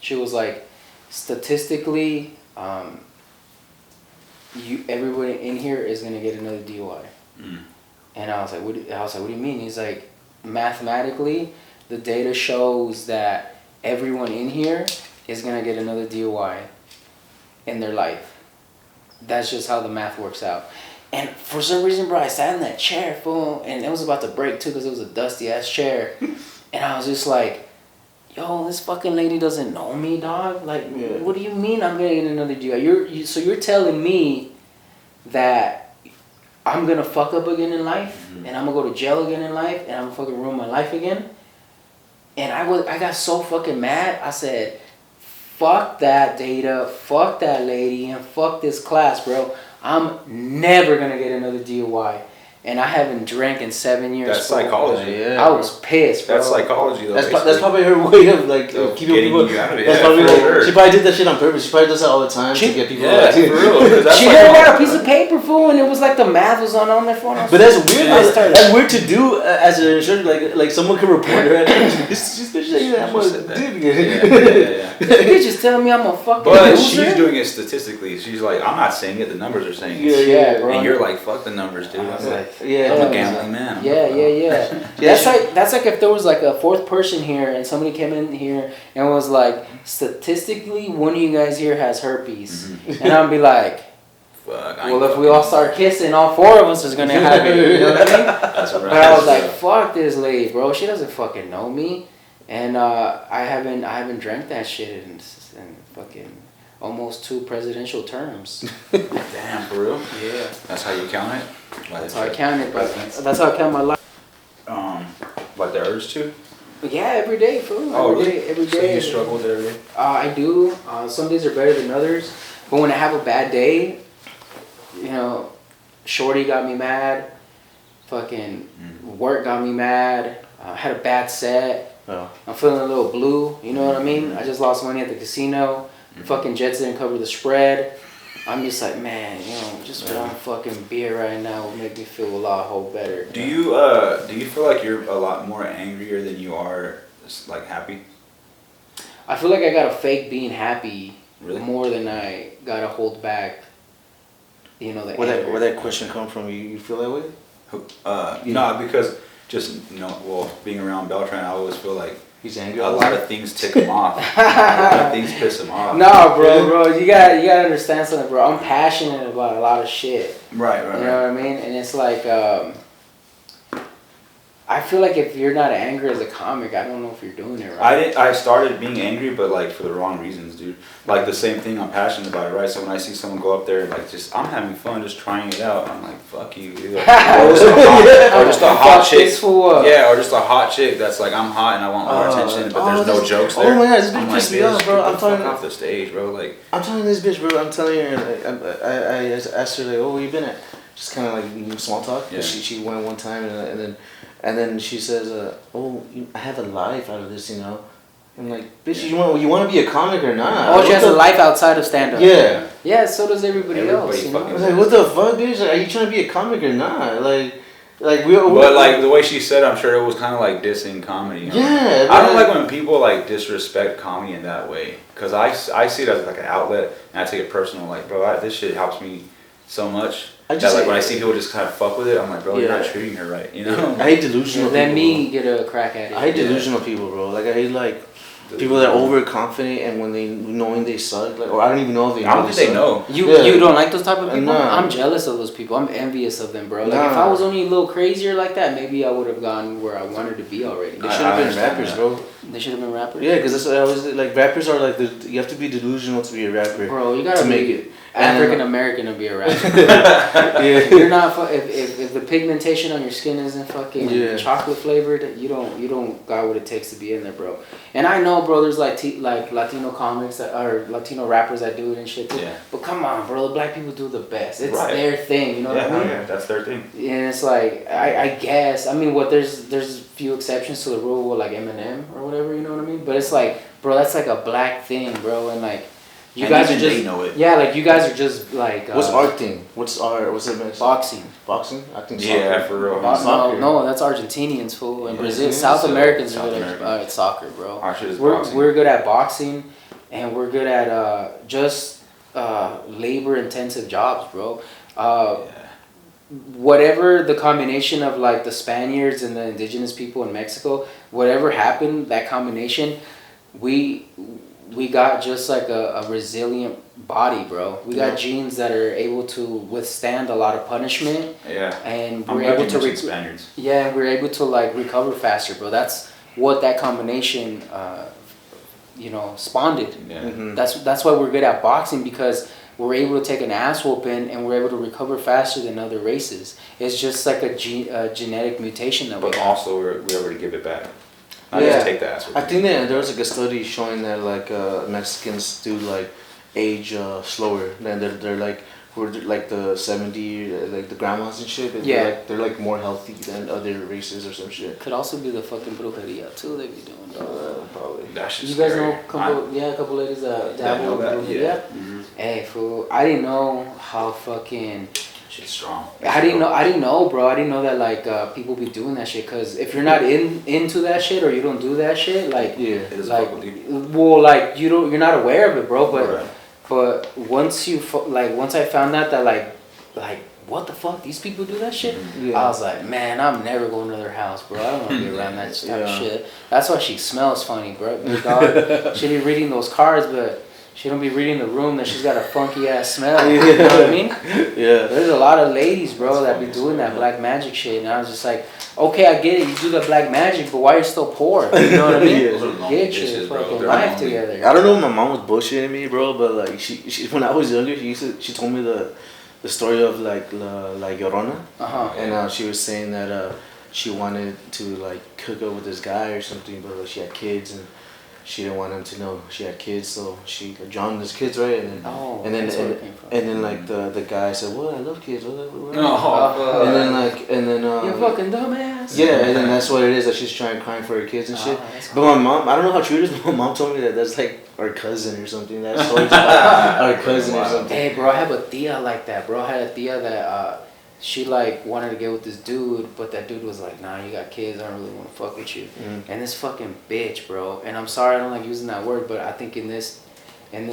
She was like, statistically, everybody in here is gonna get another DUI. And I was like, what do you mean? He's like, mathematically, the data shows that everyone in here is gonna get another DUI in their life. That's just how the math works out. And for some reason, bro, I sat in that chair, fool, and it was about to break too because it was a dusty ass chair. And I was just like, yo, this fucking lady doesn't know me, dog. Like, what do you mean I'm gonna get another DUI? So you're telling me that I'm gonna fuck up again in life, and I'm gonna go to jail again in life, and I'm gonna fucking ruin my life again? And I got so fucking mad. I said, fuck that data, fuck that lady, and fuck this class, bro. I'm never gonna get another DUI. And I haven't drank in 7 years. That's psychology. Yeah, I was pissed, bro. That's psychology, though. That's probably her way of like keeping people. You out of it. That's probably she probably did that shit on purpose. She probably does that all the time to get people. Yeah, for real. She never got a piece of paper, fool, and it was like the math was on their phone. But that's weird. That's weird to do as an instructor. Like someone can report her. She's saying that I'm gonna do it. You just tell me I'm a fucking. But she's doing it statistically. She's like, I'm not saying it. The numbers are saying it. Yeah, bro. And you're like, fuck the numbers, dude. I'm like, yeah, I'm a gambling man. Yeah. That's like if there was like a fourth person here and somebody came in here and was like, statistically, one of you guys here has herpes, and I'd be like, fuck. Well, if we all start kissing, all four of us is gonna have it. You know what I mean? That's right. But I was like, fuck this lady, bro. She doesn't fucking know me, and I haven't drank that shit in fucking almost 2 presidential terms. Damn, for real? Yeah. That's how you count it? That's how I count it, bro. That's how I count my life. Like the urge to? Yeah, every day, fool. Every day. So you struggle with it every day? I do. Some days are better than others. But when I have a bad day, you know, Shorty got me mad. Fucking work got me mad. Had a bad set. Oh. I'm feeling a little blue. You know what I mean? I just lost money at the casino. Fucking Jets didn't cover the spread. I'm just like, man, you know, just one fucking beer right now would make me feel a whole better. Do you feel like you're a lot more angrier than you are like happy? I feel like I gotta fake being happy more than I gotta hold back. You know, where that question come from? You feel that way? No, because just being around Beltran, I always feel like he's angry. A lot of things tick him off. A lot of things piss him off. No, bro, you gotta understand something, bro. I'm passionate about a lot of shit. Right. You know what I mean? And it's like, I feel like if you're not angry as a comic, I don't know if you're doing it right. I started being angry, but like for the wrong reasons, dude. Like the same thing, I'm passionate about it, right? So when I see someone go up there and like just, I'm having fun, just trying it out. I'm like, fuck you, dude. Or just a hot chick. Yeah, or just a hot chick that's like, I'm hot and I want more attention, but there's no jokes there. Oh my god, this bitch pissed me off, bro. I'm telling you off the stage, bro. Like I'm telling this bitch, bro. I'm telling her. Like, I asked her like, oh, where you been at? Just kind of like small talk. Yeah. She went one time and then she says, I have a life out of this, you know. I'm like, bitch, you want to be a comic or not? Oh, she has a life outside of stand-up. Yeah. Yeah, so does everybody else. You know? I was like, what the fuck, bitch? Like, are you trying to be a comic or not? But like the way she said, I'm sure it was kind of like dissing comedy. You know? Yeah. I don't like when people like disrespect comedy in that way, because I see it as like an outlet and I take it personal. Like, bro, this shit helps me so much. That like when I see people just kind of fuck with it, I'm like, bro, you're not treating her right, you know? I hate delusional people. Let me get a crack at it. I hate delusional people, bro. Like, I hate like people that are overconfident and when knowing they suck, like, or I don't even know if they know. I don't think they know. You don't like those type of people? Nah. I'm jealous of those people. I'm envious of them, bro. Like if I was only a little crazier like that, maybe I would have gone where I wanted to be already. They should have been rappers, bro. They should have been rappers. Yeah, because that's what I was like. Rappers are like you have to be delusional to be a rapper. Bro, you gotta make it. African American to be a rapper. Yeah. You're not if the pigmentation on your skin isn't fucking chocolate flavored, you don't got what it takes to be in there, bro. And I know, bro, there's like Latino comics or Latino rappers that do it and shit too. Yeah. But come on, bro, the black people do the best. It's their thing, you know what I mean? Yeah, that's their thing. And it's like I guess there's few exceptions to the rule, like Eminem or whatever, you know what I mean? But it's like, bro, that's like a black thing, bro, and like. You guys are just know it. Yeah, like you guys are just like. What's our thing? What's it? Boxing. Boxing? I think. Yeah, for real. No, that's Argentinians, fool, and Brazil. South Americans are good at soccer, bro. We're good at boxing, and we're good at just labor-intensive jobs, bro. Whatever the combination of like the Spaniards and the indigenous people in Mexico, whatever happened, that combination, we got just like a resilient body, bro. We got genes that are able to withstand a lot of punishment. Yeah. And we're able to Spaniards. Yeah, we're able to like recover faster, bro. That's what that combination spawned. Yeah. Mm-hmm. That's why we're good at boxing, because we're able to take an ass whooping and we're able to recover faster than other races. It's just like a genetic mutation that we have. But also we're able to give it back. I just take the ass whooping. I think that there was like a study showing that like Mexicans do like age slower than they're like we're like the 70 like the grandmas and shit. They're like more healthy than other races or some shit. Could also be the fucking brujeria too they be doing. Probably. That's just you guys scary. know a couple ladies that dabble with brujeria. Yeah. Mm-hmm. Hey fool, I didn't know how fucking. Shit's strong. I didn't know, bro. I didn't know that like people be doing that shit. Cause if you're not into that shit or you don't do that shit, like you're not aware of it, bro. But once I found out that like what the fuck, these people do that shit. Yeah. I was like, man, I'm never going to their house, bro. I don't want to be around that type of shit. That's why she smells funny, bro. Dog, she be reading those cards, but. She don't be reading the room that she's got a funky ass smell. You know what I mean? Yeah. There's a lot of ladies, bro, that be doing that black magic shit. And I was just like, okay, I get it. You do the black magic, but why are you still poor? You know what I mean? Get your fucking life together. I don't know if my mom was bullshitting me, bro, but like she when I was younger, she told me the story of like La Llorona. And she was saying that she wanted to like hook up with this guy or something, but like, she had kids and. She didn't want him to know she had kids, so she drowned his kids, right? And then like the guy said, "Well, I love kids." And then you fucking dumbass. Yeah, and then that's what it is that she's trying crying for her kids and shit. But my mom, I don't know how true it is, but my mom told me that that's like our cousin or something. That story's about our cousin or something. Hey, bro, I have a tia like that, bro. I had a tia that she like wanted to get with this dude, but that dude was like, nah, you got kids, I don't really want to fuck with you. And this fucking bitch, bro, and I'm sorry I don't like using that word, but I think in this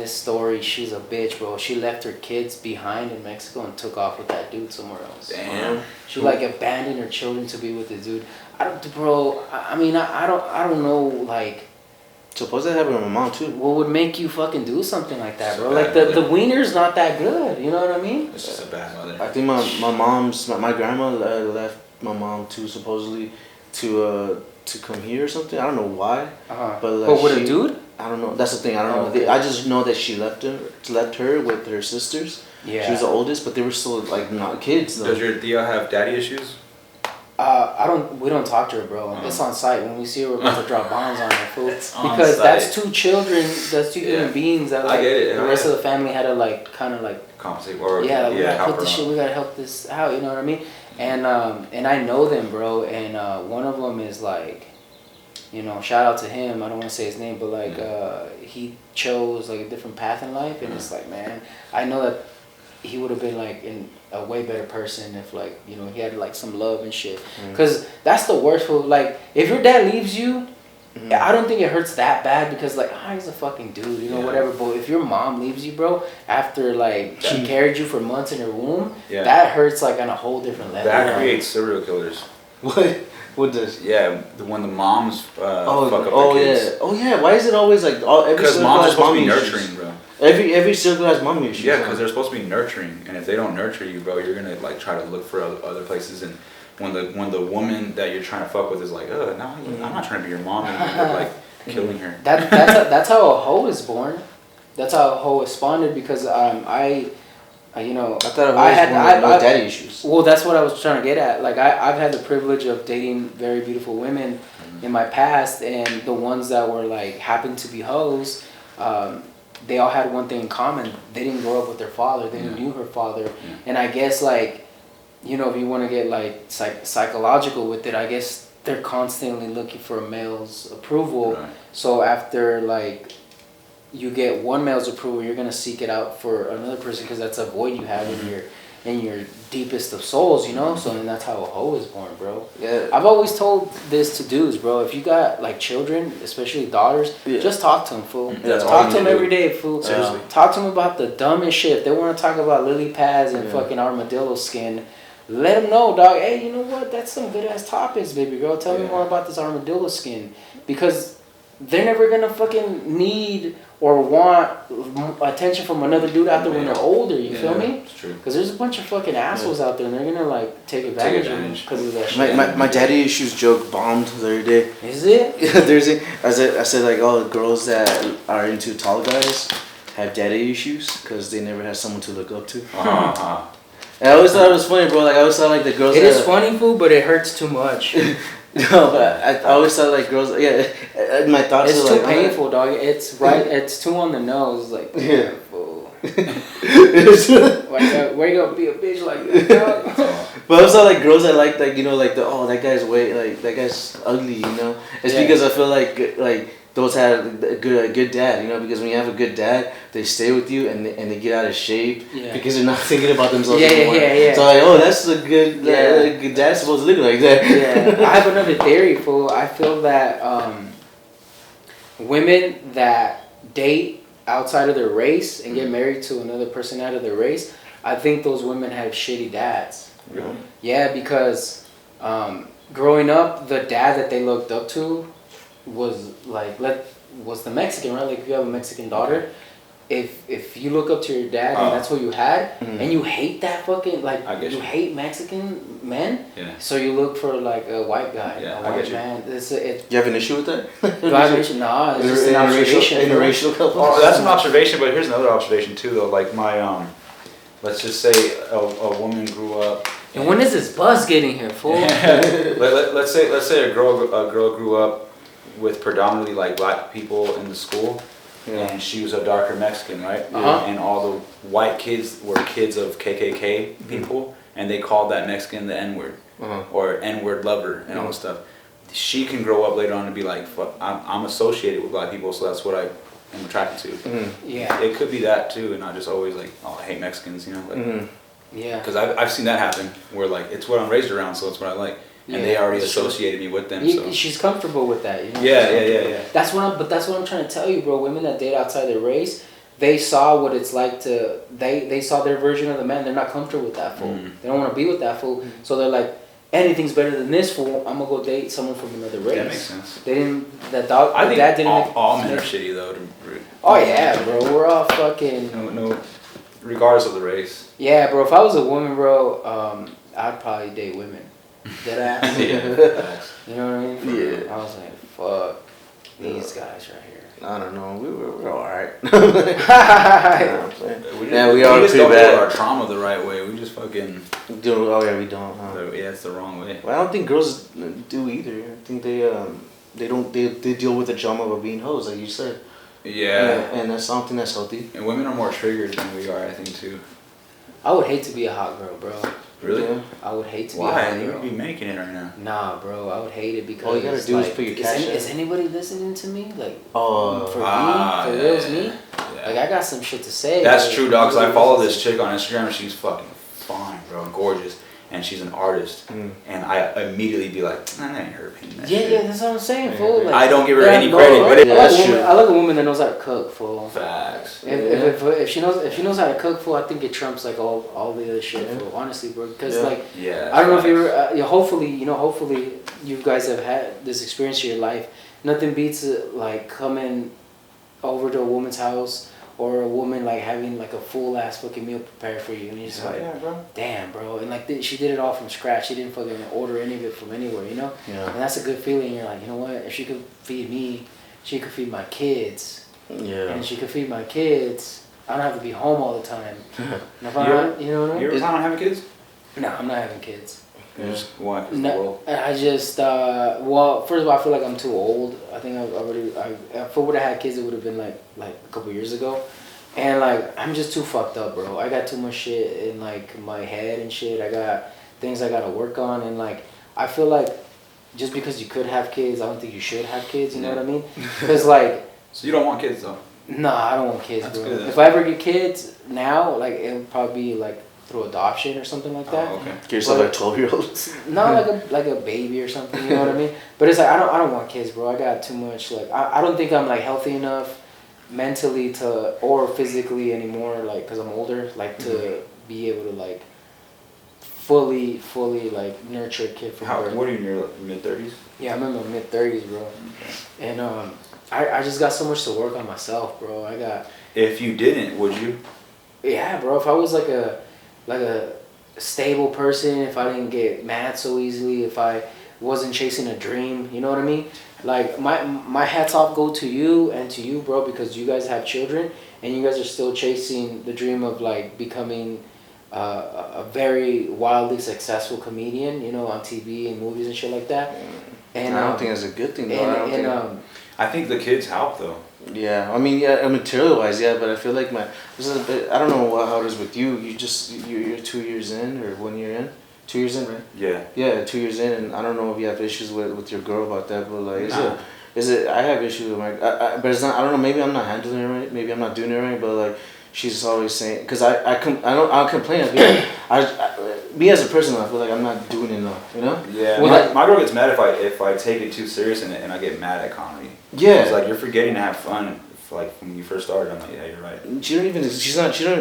story, she's a bitch, bro. She left her kids behind in Mexico and took off with that dude somewhere else. Damn. She like abandoned her children to be with the dude. I don't know, like. Suppose that happened to my mom too. What would make you fucking do something like that, bro? Like the wiener's not that good. You know what I mean? It's just a bad mother. I think my grandma left my mom too supposedly, to come here or something. I don't know why. But like with a dude? I don't know. That's the thing. I don't know. Okay. I just know that she left her with her sisters. Yeah. She was the oldest, but they were still like not kids though. Does your Thea have daddy issues? We don't talk to her, bro. It's on site. When we see her, we're about to drop bombs on her, fool. Because that's two children, that's two human beings that like the rest of the family had to like kind of like compensate or we gotta put this shit. We gotta help this out. You know what I mean? And I know them, bro. And one of them is like, you know, shout out to him. I don't want to say his name, but like he chose like a different path in life, and it's like, man, I know that he would have been like a way better person if like, you know, he had like some love and shit. Because that's the worst for like, if your dad leaves you, I don't think it hurts that bad because like, he's a fucking dude, you know, whatever. But if your mom leaves you, bro, after like she carried you for months in her womb, that hurts like on a whole different level. That creates serial killers. What does? Yeah, when the moms fuck up their kids. Yeah. Why is it always like because moms are supposed to be nurturing, bro. Every circle has mommy issues. Yeah, because they're supposed to be nurturing, and if they don't nurture you, bro, you're gonna like try to look for other places. And when the woman that you're trying to fuck with is like, no, I'm not trying to be your mom, and you're like killing her. That's how a hoe is born. That's how a hoe is spawned because you know, I had daddy issues. Well, that's what I was trying to get at. Like I've had the privilege of dating very beautiful women in my past, and the ones that were like happened to be hoes. They all had one thing in common. They didn't grow up with their father. They knew her father. And I guess, like, you know, if you want to get, like, psychological with it, I guess they're constantly looking for a male's approval. Right. So after, like, you get one male's approval, you're going to seek it out for another person because that's a void you have in your deepest of souls, you know? So then that's how a hoe is born, bro. Yeah. I've always told this to dudes, bro. If you got, like, children, especially daughters, just talk to them, fool. Talk to them every day, fool. Seriously. Talk to them about the dumbest shit. If they want to talk about lily pads and fucking armadillo skin, let them know, dog. Hey, you know what? That's some good-ass topics, baby girl. Tell me more about this armadillo skin. Because they're never going to fucking need or want attention from another dude out there when they're older, you feel me? It's true. Because there's a bunch of fucking assholes out there and they're gonna like take advantage of them because of that shit. My daddy issues joke bombed the other day. Is it? Yeah, I said like, oh, girls that are into tall guys have daddy issues because they never had someone to look up to. And I always thought it was funny, bro. Like I always thought like the girls. It is funny, fool, but it hurts too much. No, but I always thought like girls. Yeah, my thoughts. It's too like, painful, dog. It's right. It's too on the nose. Like painful. Why you gonna be a bitch like that, dog? But I also like girls that like you know like that guy's that guy's ugly, you know. It's because I feel like those had a good dad, you know, because when you have a good dad, they stay with you and they get out of shape because they're not thinking about themselves anymore. Yeah. So like, that's a good good dad's supposed to look like that. Yeah. I have another theory, fool. I feel that women that date outside of their race and get married to another person out of their race, I think those women have shitty dads. Really? Yeah, because growing up, the dad that they looked up to was the Mexican, right? Like if you have a Mexican daughter, if you look up to your dad and that's what you had, and you hate that fucking you hate Mexican men, so you look for like a white guy, a white man. You have an issue with that? Do I have an issue? No, it's just an observation. Interracial couple. Oh, that's an observation, but here's another observation too, though. Like my let's just say a woman grew up. And when is this bus getting here, fool? let's say a girl grew up with predominantly like black people in the school, and she was a darker Mexican, right? And all the white kids were kids of KKK people, and they called that Mexican the N-word or N-word lover and all this stuff. She can grow up later on and be like, fuck, I'm associated with black people, so that's what I am attracted to. Yeah, it could be that too, and not just always like, oh, I hate Mexicans, you know? Like, yeah, because I've seen that happen where like it's what I'm raised around, so it's what I like. And they already associated me with them. So she's comfortable with that. You know? Yeah. That's what I'm trying to tell you, bro. Women that date outside their race, they saw what it's like to. They saw their version of the man. They're not comfortable with that fool. They don't want to be with that fool. So they're like, anything's better than this fool. I'm gonna go date someone from another race. That makes sense. They didn't. That dog. I think that didn't all men are shitty though. Oh yeah, bro. We're all fucking. No, regardless of the race. Yeah, bro. If I was a woman, bro, I'd probably date women. Dead ass. Yeah. You know what I mean? Yeah. I was like, fuck these guys right here. I don't know. We're all right. We just don't deal our trauma the right way. We just fucking do. Oh yeah, we don't. Huh? Yeah, it's the wrong way. Well, I don't think girls do either. I think they don't. They deal with the trauma of being hoes, like you said. Yeah. And that's something that's healthy. And women are more triggered than we are, I think, too. I would hate to be a hot girl, bro. Really? Yeah. I would hate to be a Why? hot girl. You would be making it right now. Nah, bro. I would hate it because all you gotta do is put your cash in. Is anybody listening to me? Like, for me? For reals, me? Yeah. Like, I got some shit to say. That's like, true, dog. Cause I follow this chick on Instagram. And she's fucking fine, bro, gorgeous, and she's an artist. And I immediately be like, that ain't her opinion. Yeah, that's what I'm saying, fool. Like, I don't give her any credit, but I like a woman that knows how to cook, fool. Facts. If she knows how to cook, fool, I think it trumps like all the other shit, fool. Honestly, bro. Because like, I don't know if you ever, hopefully you guys have had this experience in your life. Nothing beats like coming over to a woman's house. Or a woman like having like a full ass fucking meal prepared for you, and you're just damn, bro. And like she did it all from scratch. She didn't fucking order any of it from anywhere, you know. Yeah. And that's a good feeling. You're like, you know what? If she could feed me, she could feed my kids. Yeah. And if she could feed my kids, I don't have to be home all the time. You know what I mean? You ever plan on having kids? No, I'm not having kids. Why? No, I just well, first of all, I feel like I'm too old. I think if I would have had kids, it would have been like a couple years ago, and like I'm just too fucked up, bro. I got too much shit in like my head and shit. I got things I gotta work on, and like I feel like just because you could have kids, I don't think you should have kids. You know what I mean? Because like. So you don't want kids though? Nah, I don't want kids, That's bro. good. If I ever get kids now, like it would probably be like through adoption or something like that. Oh, okay. Get yourself like 12-year-olds. Not like a baby or something, you know what I mean? But it's like I don't want kids, bro. I got too much like I don't think I'm like healthy enough mentally or physically anymore, like because I'm older, like to be able to like fully like nurture a kid from birth. What are you in your mid-30s? Yeah, I'm in my mid-30s, bro. Okay. And I just got so much to work on myself, bro. If you didn't, would you? Yeah, bro. If I was like a stable person, if I didn't get mad so easily, if I wasn't chasing a dream, you know what I mean? Like my hats off go to you and to you, bro, because you guys have children and you guys are still chasing the dream of like becoming a very wildly successful comedian, you know, on TV and movies and shit like that. And I don't think that's a good thing though. I think the kids help though. Yeah, I mean, yeah, material wise, yeah, but I feel like this is a bit. I don't know how it is with you. You're 2 years in or 1 year in, 2 years in, right? Yeah. Yeah, 2 years in, and I don't know if you have issues with your girl about that, but like, is it? I have issues with my, but it's not. I don't know. Maybe I'm not handling it right. Maybe I'm not doing it right. But like, she's always saying, because I'll complain. Me as a person, I feel like I'm not doing enough. You know? Yeah. Well, my girl gets mad if I take it too serious and I get mad at comedy. Yeah. It's like you're forgetting to have fun. Like when you first started, I'm like, yeah, you're right. She don't even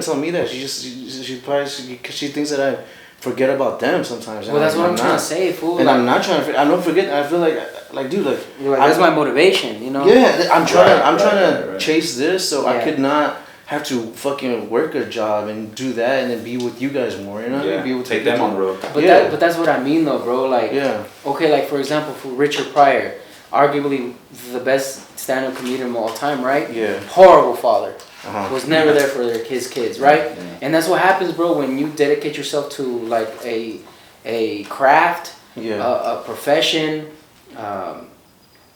tell me that. She probably because she thinks that I forget about them sometimes. Well, that's what I'm trying to say, fool. And I'm not trying to. I don't forget. I feel like dude, like that's my motivation, you know. Yeah, I'm trying to chase this, so I could not have to fucking work a job and do that and then be with you guys more. You know, be able to take them on the road. But that's what I mean, though, bro. Like, okay, like for example, for Richard Pryor, arguably the best stand-up comedian of all time, right? Yeah. Horrible father. Was never there for his kids, right? Yeah. And that's what happens, bro, when you dedicate yourself to like a craft, a profession.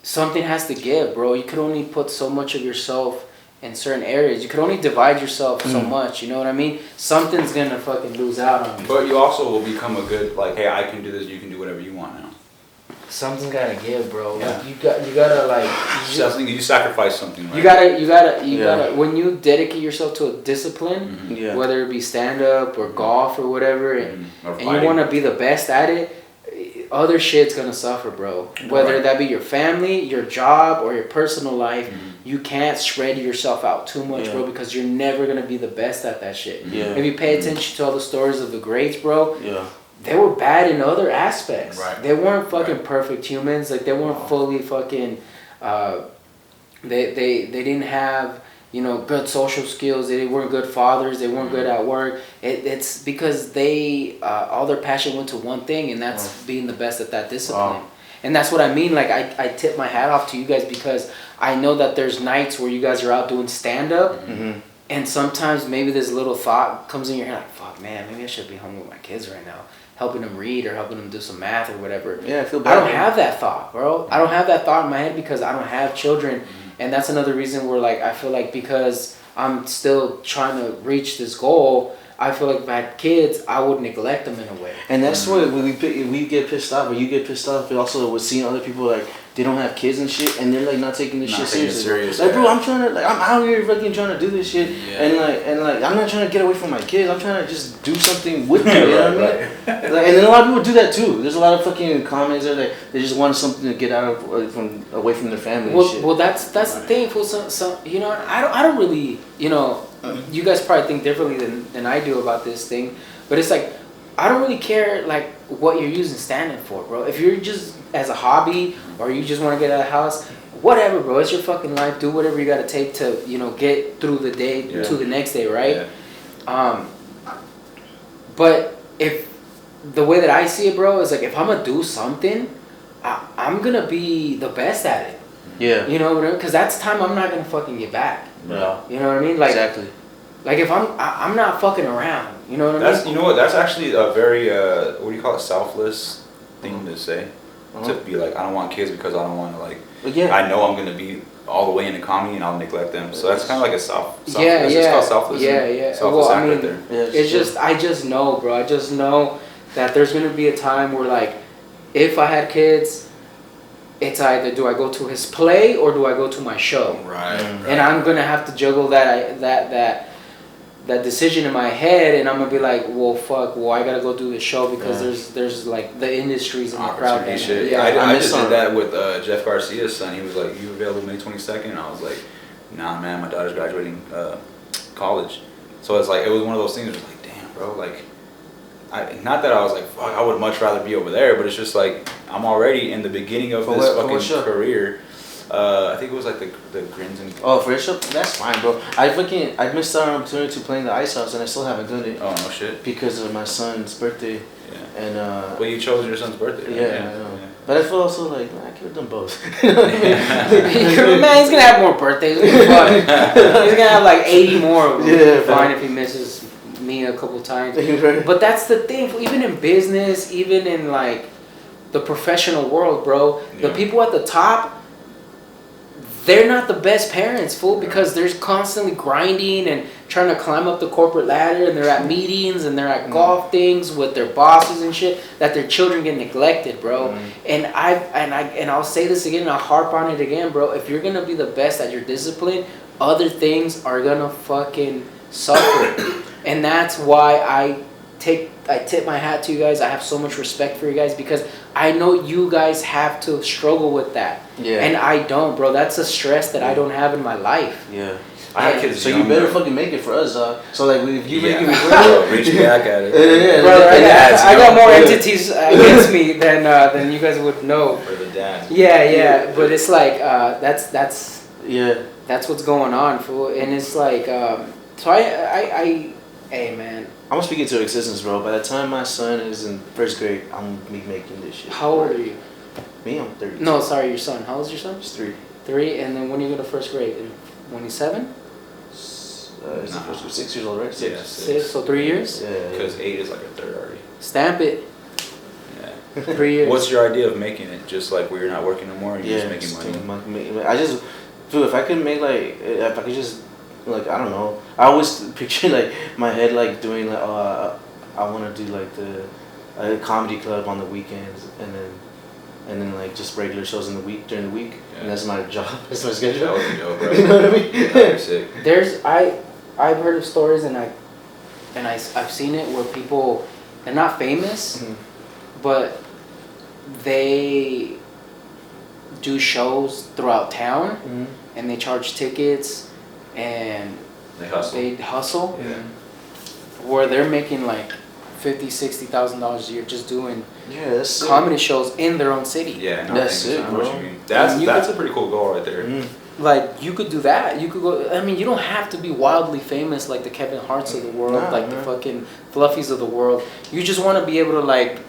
Something has to give, bro. You could only put so much of yourself in certain areas. You could only divide yourself so much, you know what I mean? Something's gonna fucking lose out on you. But you also will become a good, like, hey, I can do this, you can do whatever you want now. Something's gotta give, bro. Yeah. Like you gotta like you sacrifice something, right? You gotta when you dedicate yourself to a discipline, whether it be stand up or golf or whatever, and you wanna be the best at it, other shit's gonna suffer, bro. Whether that be your family, your job, or your personal life, you can't spread yourself out too much, bro, because you're never gonna be the best at that shit. If you pay attention to all the stories of the greats, bro, they were bad in other aspects. They weren't fucking perfect humans. Like they weren't fully fucking. They didn't have good social skills. They weren't good fathers. They weren't good at work. It's because they all their passion went to one thing, and that's being the best at that discipline. And that's what I mean. Like I tip my hat off to you guys because I know that there's nights where you guys are out doing stand up, and sometimes maybe this little thought comes in your head like, "Fuck, man, maybe I should be home with my kids right now, helping them read or helping them do some math or whatever." Yeah, I feel bad. I don't have that thought, bro. I don't have that thought in my head because I don't have children. And that's another reason where, like, I feel like because I'm still trying to reach this goal, I feel like if I had kids, I would neglect them in a way. And that's what we get pissed off, or you get pissed off, but also with seeing other people, like, they don't have kids and shit, and they're, like, not taking this shit seriously. Like, bro, I'm out here fucking trying to do this shit, and I'm not trying to get away from my kids, I'm trying to just do something with them, you know what I mean? Like, and then a lot of people do that, too. There's a lot of fucking comments there that they just want something to get out of, away from their family and shit. Well, that's the thing, for some, I don't really, you guys probably think differently than I do about this thing, but it's like, I don't really care, like, what you're using standing for, bro. If you're just as a hobby or you just want to get out of the house, whatever, bro. It's your fucking life. Do whatever you got to take to, get through the day to the next day, right? Yeah. But if the way that I see it, bro, is like if I'm going to do something, I'm going to be the best at it. Yeah. You know what I mean? Because that's time I'm not going to fucking get back. Yeah. You know what I mean? Like, exactly. Like if I'm not fucking around, you know what I mean? You know what? That's actually a very what do you call it? Selfless thing to say. To be like, I don't want kids because I don't want to I know I'm gonna be all the way into comedy and I'll neglect them. So that's kind of like a selfless. It's called selfless. Selfless act right there. Yeah, it's I just know, bro. I just know that there's gonna be a time where like, if I had kids, it's either do I go to his play or do I go to my show? Right. And I'm gonna have to juggle that decision in my head, and I'm gonna be like, well, fuck, I gotta go do the show because there's like the industries in the crowd. Shit. Yeah, I just did that with Jeff Garcia's son. He was like, "You available May 22nd?" I was like, "Nah, man, my daughter's graduating college." So it's like it was one of those things. It was like, damn, bro, like, not that I was like, fuck, I would much rather be over there, but it's just like I'm already in the beginning of this fucking career. I think it was like the Grins and... Oh, for your show? That's fine, bro. I missed out on an opportunity to play in the Ice House, and I still haven't done it. Oh, no shit. Because of my son's birthday. Yeah. And, well, you chose your son's birthday, right? Yeah, I know. Yeah. But I feel also like, I could have done both. Man, he's gonna have more birthdays. He's gonna have like 80 more. Yeah, fine if he misses me a couple times. But that's the thing. Even in business, even in like the professional world, bro, the people at the top, they're not the best parents, fool, because they're constantly grinding and trying to climb up the corporate ladder, and they're at meetings and they're at golf things with their bosses and shit, that their children get neglected, bro. And I'll say this again and I'll harp on it again, bro. If you're gonna be the best at your discipline, other things are gonna fucking suffer. And that's why I tip my hat to you guys. I have so much respect for you guys because I know you guys have to struggle with that. Yeah. And I don't, bro. That's a stress that I don't have in my life. Yeah. I had kids. So you better fucking make it for us, So like if you make it reach back at it. Yeah. Brother, I got more entities against me than you guys would know. For the dad. Yeah. But it's like that's what's going on, fool. And it's like so I hey man. I'm gonna speak into existence, bro. By the time my son is in first grade, I'm be making this shit. How old are you? Me, I'm 30. No, sorry, your son. How old is your son? He's 3. 3, and then when you go to first grade? When he's 7? Is he first grade? 6 years old, right? 6. Yeah, 6. So 3 years? Yeah. Because 8 is like a third already. Stamp it. Yeah. 3 years. What's your idea of making it? Just like where you're not working no more, and you're just making money? I just, dude, if I could make if I could just. Like, I don't know. I always picture like my head like doing like I want to do like the comedy club on the weekends and then like just regular shows during the week and that's my job. That's my schedule. That would be dope, bro. You know what I mean? That'd be sick. I've heard of stories and I've seen it where people, they're not famous, but they do shows throughout town and they charge tickets. And they hustle. Yeah. Where they're making like $50,000-$60,000 a year just doing comedy shows in their own city. Yeah, that's it, bro. That's a pretty cool goal right there. like you could do that. You could go. I mean, you don't have to be wildly famous like the Kevin Harts of the world, the fucking Fluffies of the world. You just want to be able to like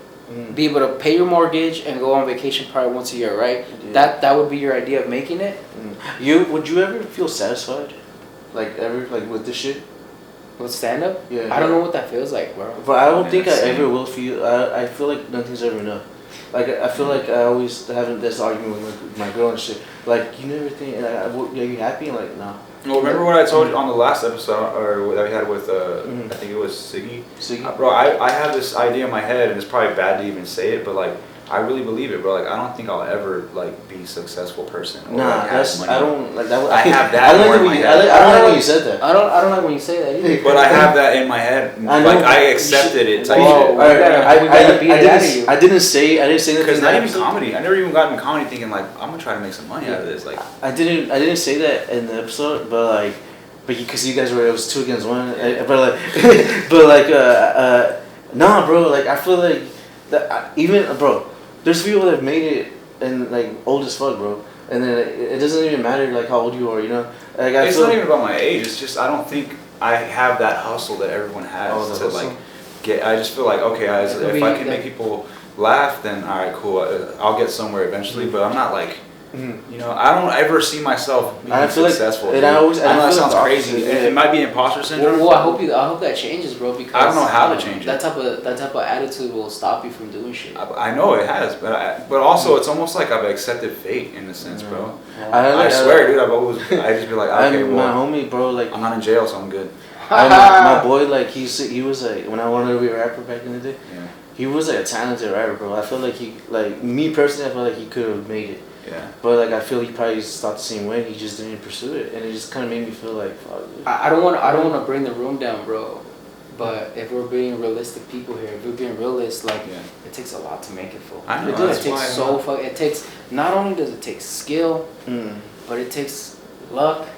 be able to pay your mortgage and go on vacation probably once a year, right? Yeah. That would be your idea of making it. Would you ever feel satisfied, like with this shit? With stand up? Yeah. I don't know what that feels like, bro. But I don't think I ever will feel. I feel like nothing's ever enough. Like I feel like I always having this argument with my girl and shit. Like you never think, are you happy? And like no. Well, remember what I told you on the last episode, or that we had with I think it was Siggy. Bro, I have this idea in my head, and it's probably bad to even say it, but like I really believe it, bro. Like I don't think I'll ever like be a successful person. Or, nah, like, that's money. I don't like that. I have that. I don't like when you said that. I don't like when you say that either. But I have that in my head. Like I accepted it. Type shit. I didn't say anything. Because not even comedy. I never even got in comedy thinking like I'm gonna try to make some money out of this. Like I didn't say that in the episode, but because you guys were, it was 2 against 1. Nah, bro. Like I feel like that even bro. There's people that have made it and like old as fuck, bro. And then it doesn't even matter like how old you are, you know. Like it's not even about my age. It's just I don't think I have that hustle that everyone has to like get. I just feel like okay, if I can make people laugh, then all right, cool. I'll get somewhere eventually. But I'm not like. You know, I don't ever see myself being successful. Like, I know that sounds crazy. It might be imposter syndrome. Well, I hope that changes, bro. Because I don't know how to change that it. That type of attitude will stop you from doing shit. I know it has, but also it's almost like I've accepted fate in a sense, bro. I swear, dude. I just be like, okay, well, my homie, bro. Like I'm not in jail, so I'm good. My boy, like he was like when I wanted to be a rapper back in the day. Yeah. He was like a talented rapper, bro. I feel like me personally, I feel like he could have made it. Yeah. But like I feel he probably thought the same way. He just didn't pursue it, and it just kind of made me feel like. I don't want to bring the room down, bro. But if we're being realistic people here, if we're being realist, like it takes a lot to make it full. I know. It takes not only does it take skill, but it takes luck.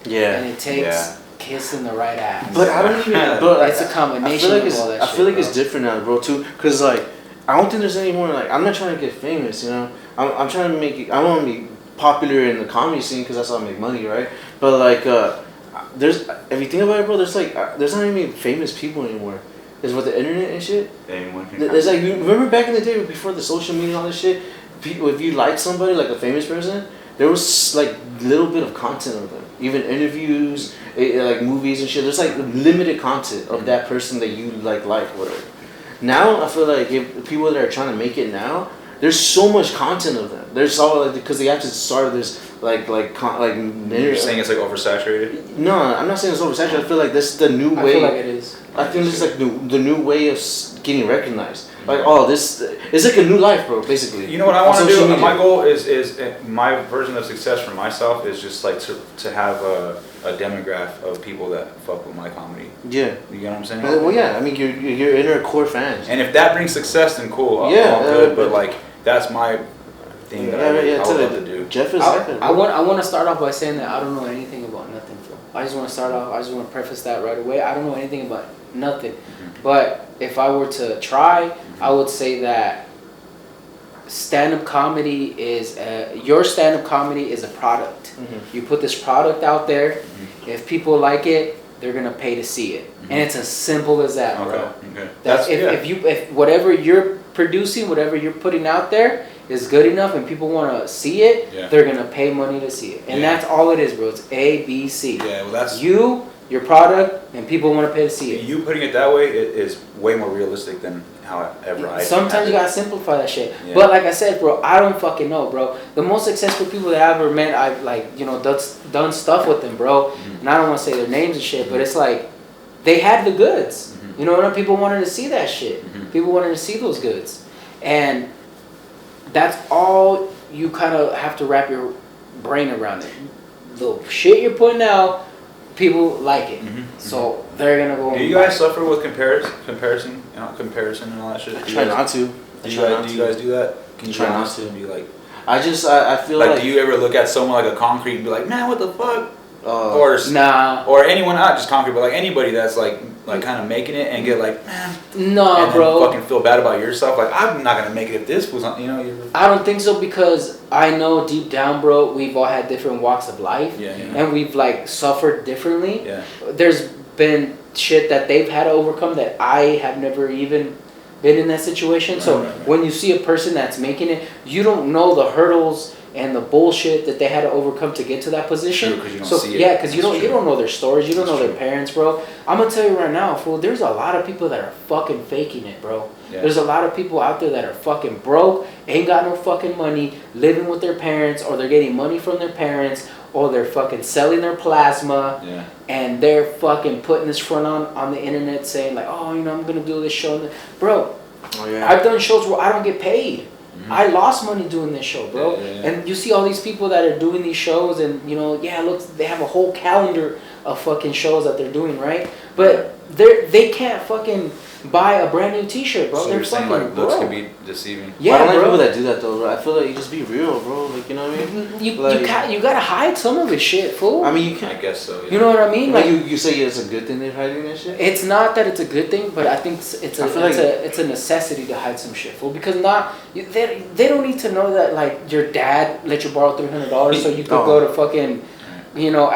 Yeah. And it takes kissing the right ass. But I don't even. But it's a combination of all that shit. I feel like it's different now, bro. Too, cause like I don't think there's any more like I'm not trying to get famous, you know. I'm trying to make it. I want to be popular in the comedy scene because that's how I make money, right? But like, if you think about it, bro, there's not even famous people anymore. There's with the internet and shit. There's like, you remember back in the day before the social media and all this shit. If you liked somebody like a famous person, there was like little bit of content of them, even interviews, like movies and shit. There's like limited content of that person that you like whatever. Now I feel like if people that are trying to make it now. There's so much content of them. There's all like because they have to start this like. You're saying it's like oversaturated? No, I'm not saying it's oversaturated. I feel like this is the new way. I feel like it is. I think this is like the new way of getting recognized. Like this, it's like a new life, bro. Basically. You know what I want to do? My goal is my version of success for myself is just like to have a demographic of people that fuck with my comedy. Yeah. You get what I'm saying? Well, yeah. I mean, you're inner core fans. And if that brings success, then cool. I'm all good. But like. That's my thing that I would love to do. Jeff is I want to start off by saying that I don't know anything about nothing, Phil. I just want to preface that right away. I don't know anything about nothing. Mm-hmm. But if I were to try, I would say that stand-up comedy is your stand-up comedy is a product. Mm-hmm. You put this product out there. Mm-hmm. If people like it, they're gonna pay to see it, and it's as simple as that, bro. Okay. If whatever you're producing, whatever you're putting out there is good enough, and people want to see it, they're gonna pay money to see it, and that's all it is, bro. It's A, B, C. Yeah, well, that's your product, and people want to pay to see it. You putting it that way is way more realistic than however I. Sometimes you gotta simplify that shit. Yeah. But like I said, bro, I don't fucking know, bro. The most successful people that I've ever met, I've done stuff with them, bro. Mm-hmm. And I don't want to say their names and shit, but it's like they had the goods. Mm-hmm. You know what I mean? People wanted to see that shit. Mm-hmm. People wanted to see those goods, and that's all you kind of have to wrap your brain around it. The shit you're putting out, people like it, so they're gonna go. Do you guys suffer with comparison, and all that shit? I try not to. Do you guys do that? Can you try not to? Be like, I feel like. Do you ever look at someone like a Concrete and be like, man, what the fuck? Nah. Or anyone, not just Concrete, but like anybody that's like like kind of making it and get like, man, no, and bro, fucking feel bad about yourself. Like I'm not gonna make it if this was, you know. I don't think so because I know deep down, bro, we've all had different walks of life, and we've like suffered differently. Yeah. There's been shit that they've had to overcome that I have never even been in that situation. Right, so right. When you see a person that's making it, you don't know the hurdles and the bullshit that they had to overcome to get to that position. True, 'cause you don't see it. Yeah, because you don't know their stories, you don't know their parents, bro. I'm gonna tell you right now, fool. There's a lot of people that are fucking faking it, bro. Yeah. There's a lot of people out there that are fucking broke, ain't got no fucking money, living with their parents, or they're getting money from their parents, or they're fucking selling their plasma, and they're fucking putting this front on the internet saying like, oh, you know, I'm gonna do this show, bro. Oh, yeah. I've done shows where I don't get paid. Mm-hmm. I lost money doing this show, bro. And you see all these people that are doing these shows, and you know, look, they have a whole calendar of fucking shows that they're doing, right? But they can't fucking buy a brand new T-shirt, bro. So they're you're saying fucking like looks can be deceiving. Yeah, I don't like people that do that though, bro. I feel like you just be real, bro. Like, you know what I mean? You gotta hide some of his shit, fool. I mean, you can. I guess so. Yeah. You know what I mean? Like you say it's a good thing they're hiding that shit. It's not that it's a good thing, but I think it's a necessity to hide some shit, fool. Because they don't need to know that like your dad let you borrow $300 so you could go to fucking, you know,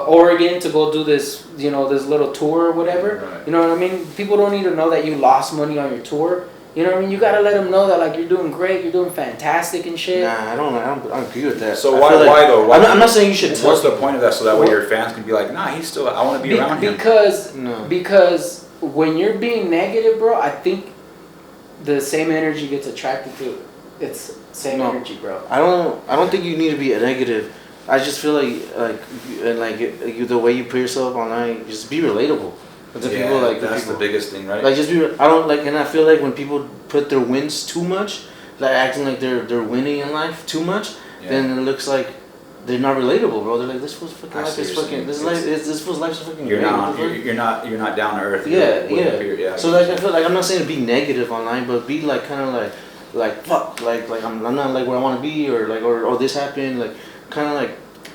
Oregon to go do this, you know, this little tour or whatever. Right. You know what I mean? People don't need to know that you lost money on your tour. You know what I mean? You gotta let them know that like you're doing great, you're doing fantastic and shit. Nah, I don't agree with that. So why though? Why I'm not saying you should. What's the point of that? So that way your fans can be like, nah, he's still. I want to be around him. Because when you're being negative, bro, I think the same energy gets attracted to it's same energy, bro. I don't think you need to be a negative. I just feel like the way you put yourself online, just be relatable. The people that's the biggest thing, right? Like just be. I don't like, and I feel like when people put their wins too much, like acting like they're winning in life too much, then it looks like they're not relatable, bro. They're like, this fool's fucking life is fucking. This fool's life is fucking. You're not down to earth. Yeah. So like I feel like I'm not saying to be negative online, but be like kind of like fuck, like I'm not like where I want to be, or like or this happened, like kind of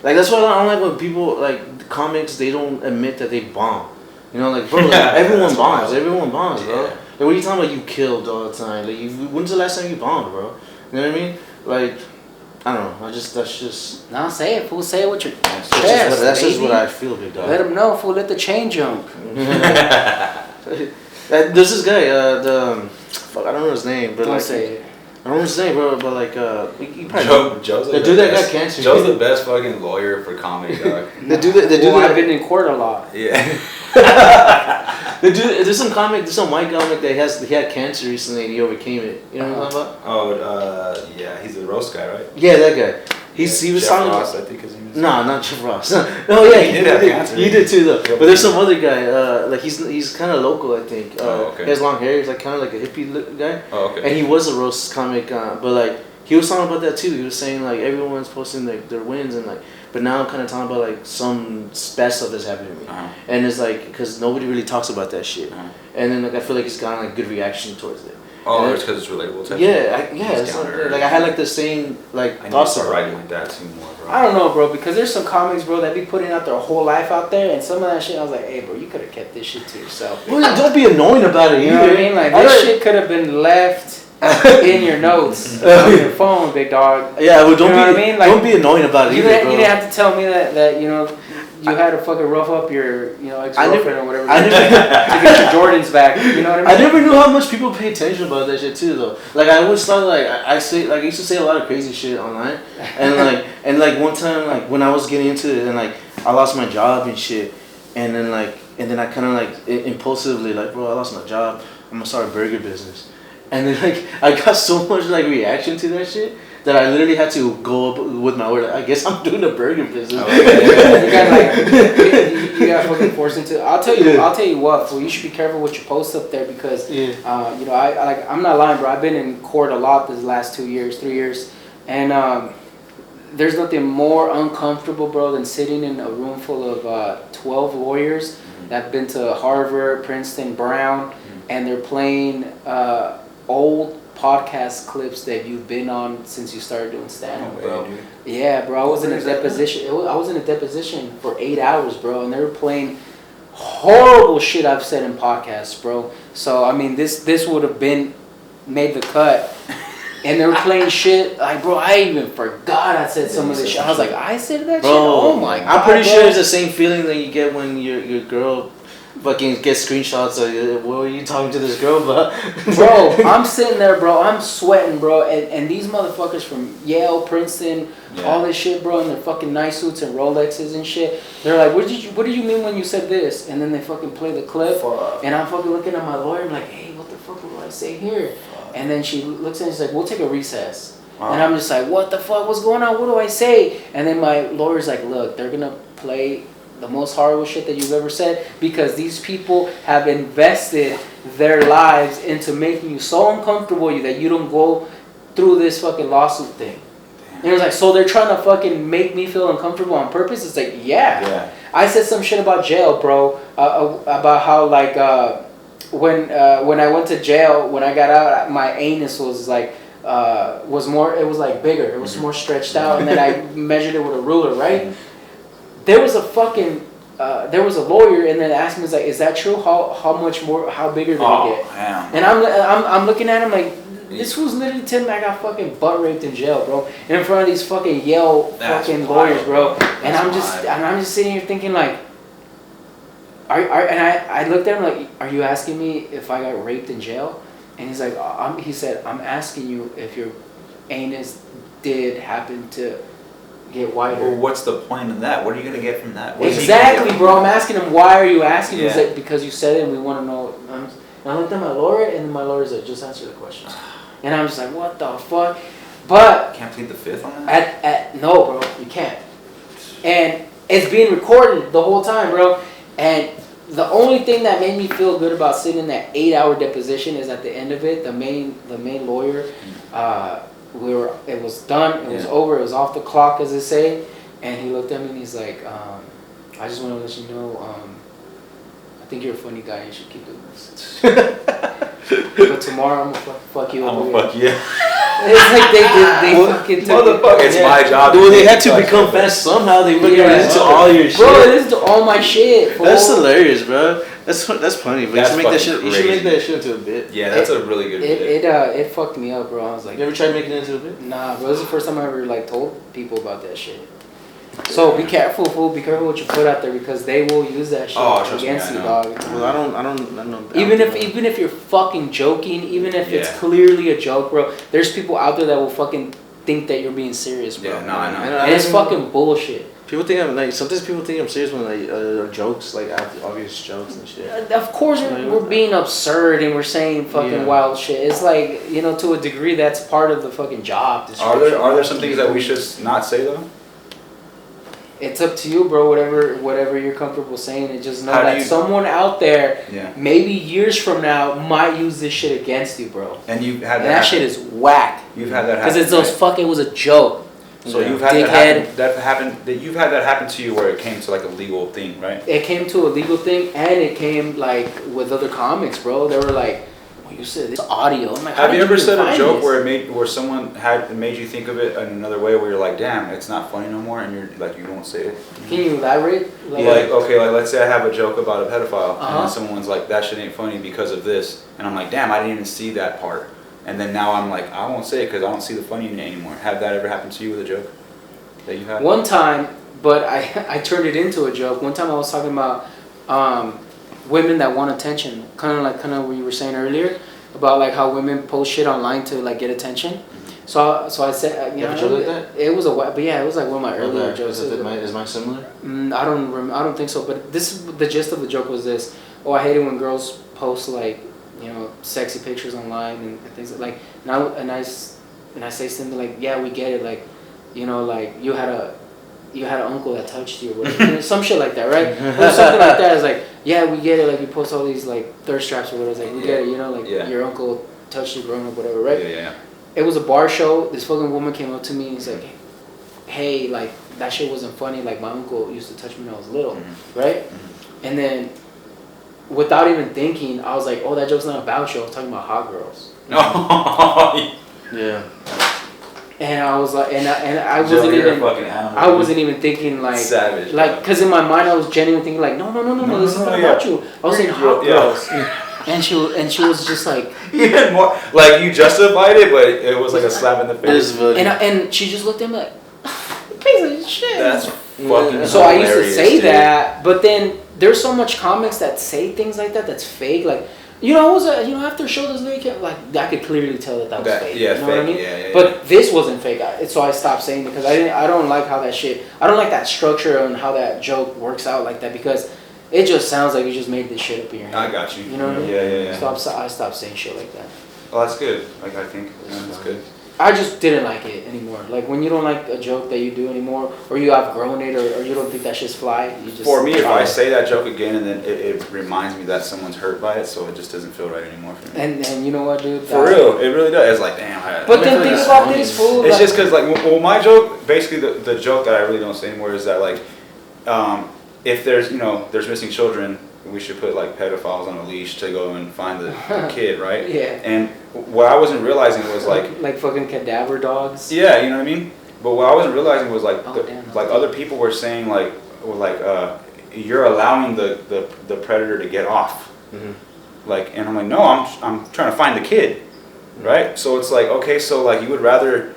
like that's why I don't like when people like comics, they don't admit that they bomb. You know, like, bro, like, everyone bombs, bro. Like, what are you talking about? You killed all the time. Like, when's the last time you bombed, bro? You know what I mean? Like, I don't know. That's just. No, say it, fool. Say it with your chest. That's just what I feel, big dog. Let them know, fool. Let the chain jump. There's this guy. Fuck, I don't know his name, but don't like. Say it. I don't know his name, bro, but like, he probably Joe's the dude that got cancer. Joe's the best fucking lawyer for comedy, dog. The dude that I've been in court a lot. Yeah. There's some white comic that he had cancer recently and he overcame it. You know what I'm talking about? Oh, yeah, he's a roast guy, right? Yeah, that guy. He was Jeff talking Ross, about. I think his name is. No, not Jeff Ross. Oh yeah, he did have cancer. He did too, though. But there's some other guy. Like he's kind of local, I think. Okay. He has long hair. He's like kind of like a hippie guy. Oh, okay. And he was a roast comic, but like he was talking about that too. He was saying like everyone's posting like their wins and like, but now I'm kind of talking about like some bad stuff that's happening to me. And it's like because nobody really talks about that shit. And then like I feel like it's gotten like good reaction towards it. Oh, it's because it's relatable type. It's like I had like the same like thoughts. I need to start writing like that too more, bro. I don't know, bro, because there's some comics, bro, that be putting out their whole life out there, and some of that shit, I was like, hey, bro, you could have kept this shit to yourself. Well, don't be annoying about it. You know what I mean? Like this shit could have been left in your notes on your phone, big dog. Yeah, well, don't I mean? Like, don't be annoying about it. You didn't have to tell me that you know. You had to fucking rough up your, ex-girlfriend or whatever to get your Jordans back. You know what I mean? I never knew how much people pay attention about that shit too, though. Like I always thought, like I used to say a lot of crazy shit online, and like one time, like when I was getting into it, and like I lost my job and shit, and then I kind of like impulsively like, bro, I lost my job. I'm gonna start a burger business, and then like I got so much like reaction to that shit. That I literally had to go up with my word. I guess I'm doing a burger business. You got fucking forced into. I'll tell you what. So you should be careful what you post up there because, I'm not lying, bro. I've been in court a lot this last 3 years, and there's nothing more uncomfortable, bro, than sitting in a room full of 12 lawyers that've been to Harvard, Princeton, Brown, and they're playing old podcast clips that you've been on since you started doing stand-up, bro. Yeah, bro. I was in a deposition for 8 hours, bro, and they were playing horrible shit I've said in podcasts, bro. So I mean, this would have been made the cut. And they were playing shit. Like, bro, I even forgot I said some of this shit. I was like, I said that shit? Oh my God. I'm pretty sure it's the same feeling that you get when your girl fucking gets screenshots of, what were you talking to this girl about? Bro, I'm sitting there, bro. I'm sweating, bro. And these motherfuckers from Yale, Princeton, all this shit, bro, in their fucking nice suits and Rolexes and shit. They're like, what do you mean when you said this? And then they fucking play the clip. Fuck. And I'm fucking looking at my lawyer. I'm like, hey, what the fuck will I say here? And then she looks at me and she's like, we'll take a recess. Wow. And I'm just like, what the fuck? What's going on? What do I say? And then my lawyer's like, look, they're going to play the most horrible shit that you've ever said because these people have invested their lives into making you so uncomfortable that you don't go through this fucking lawsuit thing. Damn. And it was like, so they're trying to fucking make me feel uncomfortable on purpose? It's like, yeah. I said some shit about jail, bro, about how, like, when I went to jail, when I got out, my anus was like was more. It was like bigger. It was more stretched out, and then I measured it with a ruler. Right? There was a fucking there was a lawyer, and then asked me, like, is that true? How much more? How bigger did it get? Damn. And I'm looking at him like, this was literally telling me I got fucking butt raped in jail, bro, and in front of these fucking Yale fucking lawyers, bro. And I'm just sitting here thinking like. I looked at him like, are you asking me if I got raped in jail? And he's like, he said, I'm asking you if your anus did happen to get wider. Well, what's the point of that? What are you going to get from that? Exactly, bro. I'm asking him, why are you asking? He's like, because you said it and we want to know. And I looked at my lawyer and my lawyer's like, just answer the question. And I'm just like, what the fuck? But can't plead the fifth on that? No, bro, you can't. And it's being recorded the whole time, bro. And the only thing that made me feel good about sitting in that 8-hour deposition is at the end of it, the main lawyer, it was done, it was over, it was off the clock, as they say, and he looked at me and he's like, I just want to let you know, I think you're a funny guy, you should keep doing this. But tomorrow I'm gonna fuck you up. I'm gonna fuck you. It's like they fucking took motherfucker. It's my job. Well, they had to become fans somehow. They fucking listen to all your shit. Bro, listen to all my shit. That's hilarious, bro. That's funny. But you should make that shit into a bit. Yeah, that's a really good bit. It fucked me up, bro. I was like, you ever tried making it into a bit? Nah, bro. This is the first time I ever like told people about that shit. So be careful, fool. Be careful what you put out there because they will use that shit against you, dog. Well, I don't know. Even if you're fucking joking, even if it's clearly a joke, bro, there's people out there that will fucking think that you're being serious, bro. Yeah, no, I know. And it's fucking bullshit. People think I'm like, sometimes people think I'm serious when like jokes, like obvious jokes and shit. Of course, we're being absurd and we're saying fucking wild shit. It's like, you know, to a degree, that's part of the fucking job. Are there some things that we should not say though? It's up to you, bro. Whatever you're comfortable saying, and just know that someone out there, maybe years from now, might use this shit against you, bro. And you've had that shit is whack. You've had that happen. Because it was a joke. So you've had that happen to you where it came to like a legal thing, right? It came to a legal thing, and it came like with other comics, bro. They were like, you said this audio. I'm like, have you ever said a joke where someone made you think of it in another way where you're like, damn, it's not funny no more, and you're like, you won't say it? Can you elaborate? Like let's say I have a joke about a pedophile, and then someone's like, that shit ain't funny because of this, and I'm like, damn, I didn't even see that part, and then now I'm like, I won't say it because I don't see the funny in it anymore. Have that ever happened to you with a joke that you had? One time, but I turned it into a joke. One time I was talking about women that want attention, kind of what you were saying earlier about like how women post shit online to like get attention. So I said, you know, like that? It was it was like one of my earlier jokes. Is mine similar? I don't think so. But the gist of the joke was this: oh, I hate it when girls post like, you know, sexy pictures online and things like. And I say something like, yeah, we get it, like, you know, like you had an uncle that touched you or whatever. Some shit like that, right? Or something like that. It's like, yeah, we get it, like you post all these like thirst traps or whatever. It's like, we get it, you know, like your uncle touched you growing up, whatever, right? Yeah. It was a bar show. This fucking woman came up to me and he's like, hey, like that shit wasn't funny. Like my uncle used to touch me when I was little, right? And then without even thinking, I was like, oh, that joke's not about you. I was talking about hot girls. Yeah. And I was like, and I wasn't even, I wasn't even thinking like, savage, like, cause in my mind I was genuinely thinking like, no, this is not about you. I was saying hot girls, and she was just like, even more, like you justified it, but it was like a slap in the face. And she just looked at me like, piece of shit. That's fucking. So I used to say that, but then there's so much comics that say things like that that's fake, like. I was after a show this lady like I could clearly tell that was fake. Yeah, you know fake. What I mean? Yeah. But this wasn't fake, so I stopped saying it because I don't like how that shit. I don't like that structure and how that joke works out like that because it just sounds like you just made this shit up in your head. I got you. You know what I mean? Yeah. So I stopped saying shit like that. Oh, that's good. Like I think that's good. I just didn't like it anymore. Like when you don't like a joke that you do anymore, or you outgrown it, or you don't think that shit's fly. You just for me, if I say that joke again and then it reminds me that someone's hurt by it, so it just doesn't feel right anymore for me. And you know what, dude? For real, it really does. It's like damn. But then think about this, fool. It's just because well, my joke, basically the joke that I really don't say anymore is that like, if there's there's missing children. We should put like pedophiles on a leash to go and find the kid, right? Yeah. And what I wasn't realizing was like fucking cadaver dogs. Yeah, you know what I mean. But what I wasn't realizing was like like other people were saying like you're allowing the predator to get off. Mm-hmm. Like, and I'm like, no, I'm trying to find the kid, right? So it's like, okay, so like you would rather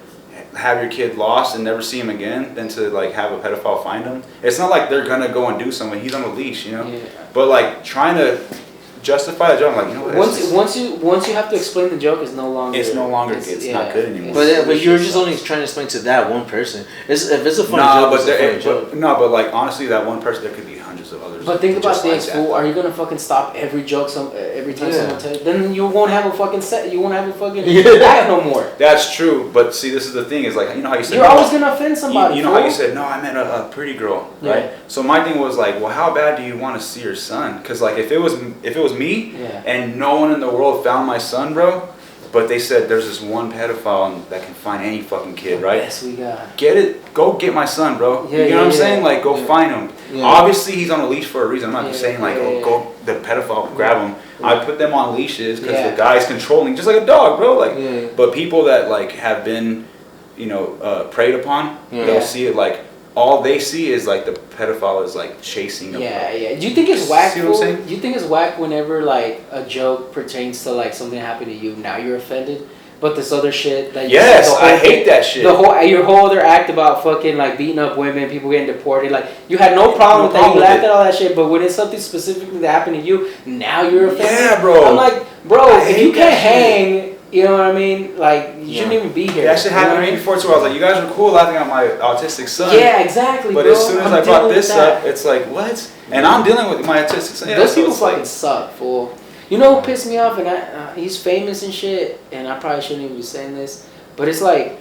have your kid lost and never see him again than to like have a pedophile find him. It's not like they're gonna go and do something. He's on a leash, Yeah. But like trying to justify the joke, I'm like, once you have to explain the joke, it's no longer. It's not good anymore. But you're just only trying to explain to that one person. If it's a funny joke, it's a funny joke. No, but like honestly, that one person, there could be hundreds of others. But think about this, fool. Are you gonna fucking stop every joke every time someone tells you? Then you won't have a fucking set. You won't have a fucking act no more. That's true. But see, this is the thing. Is like how you said you're always gonna offend somebody. You know how you said no, I meant a pretty girl, right? So my thing was like, well, how bad do you want to see your son? Because like if it was me and no one in the world found my son, bro. But they said there's this one pedophile that can find any fucking kid, right? Yes, we got. Get it. Go get my son, bro. You know what I'm saying? Like, go find him. Yeah. Obviously, he's on a leash for a reason. I'm not just saying like, go the pedophile, grab him. Yeah. I put them on leashes because the guy's controlling, just like a dog, bro. Like, but people that like have been, preyed upon, they'll see it like. All they see is like the pedophile is like chasing them. Yeah. Do you think it's whack? See what I'm saying? Do you think it's whack whenever like a joke pertains to like something happened to you? Now you're offended, but this other shit that I hate that shit. Your whole other act about fucking like beating up women, people getting deported. Like you had no problem with that. You laughed at all that shit, but when it's something specifically that happened to you, now you're offended. Yeah, bro. I'm like, bro, if you can't hang. You know what I mean? Like, you shouldn't even be here. That shit happened to me before too. I was like, you guys were cool laughing at my autistic son. Yeah, exactly. But as soon as I brought this up, it's like, what? And I'm dealing with my autistic son. Those people fucking suck, fool. You know who pissed me off? And he's famous and shit, and I probably shouldn't even be saying this, but it's like,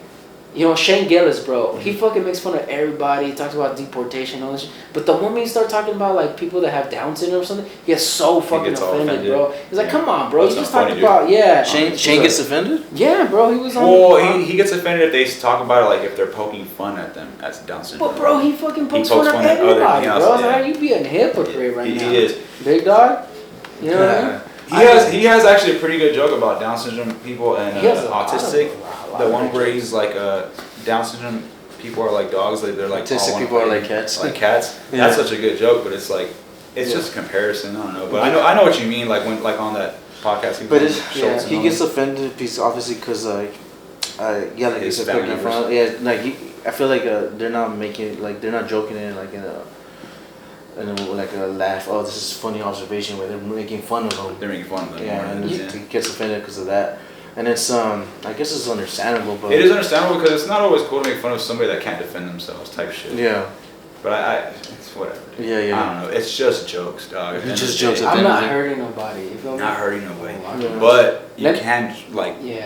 Shane Gillis, bro. He fucking makes fun of everybody. He talks about deportation and all this shit. But the moment you start talking about like people that have Down syndrome or something, he gets so fucking offended, bro. He's like, come on, bro. You just talked about Shane gets offended? Yeah, bro. He was on. Well, he gets offended if they talk about it like if they're poking fun at them as Down syndrome. But bro, he fucking pokes fun at everybody, bro. I was like, you be a hypocrite right now. He is. Big dog. You know what I mean? He has actually a pretty good joke about Down syndrome people and autistic. The one where he's like Down syndrome people are like dogs. They're like autistic people are like cats. Like cats. Yeah. That's such a good joke, but it's like just a comparison. I don't know, but I know what you mean. Like when on that podcast. But he gets offended obviously because like his he's family poking fun. I feel like they're not making they're not joking in like in a laugh. Oh, this is a funny observation where they're making fun of him. They're making fun of him. Yeah, and he gets offended because of that. And it's I guess it's understandable, but it is understandable because it's not always cool to make fun of somebody that can't defend themselves type shit. Yeah. But it's whatever. Yeah. I don't know. It's just jokes, dog. It's just jokes. I'm not hurting nobody. You feel me? Not hurting nobody. But you can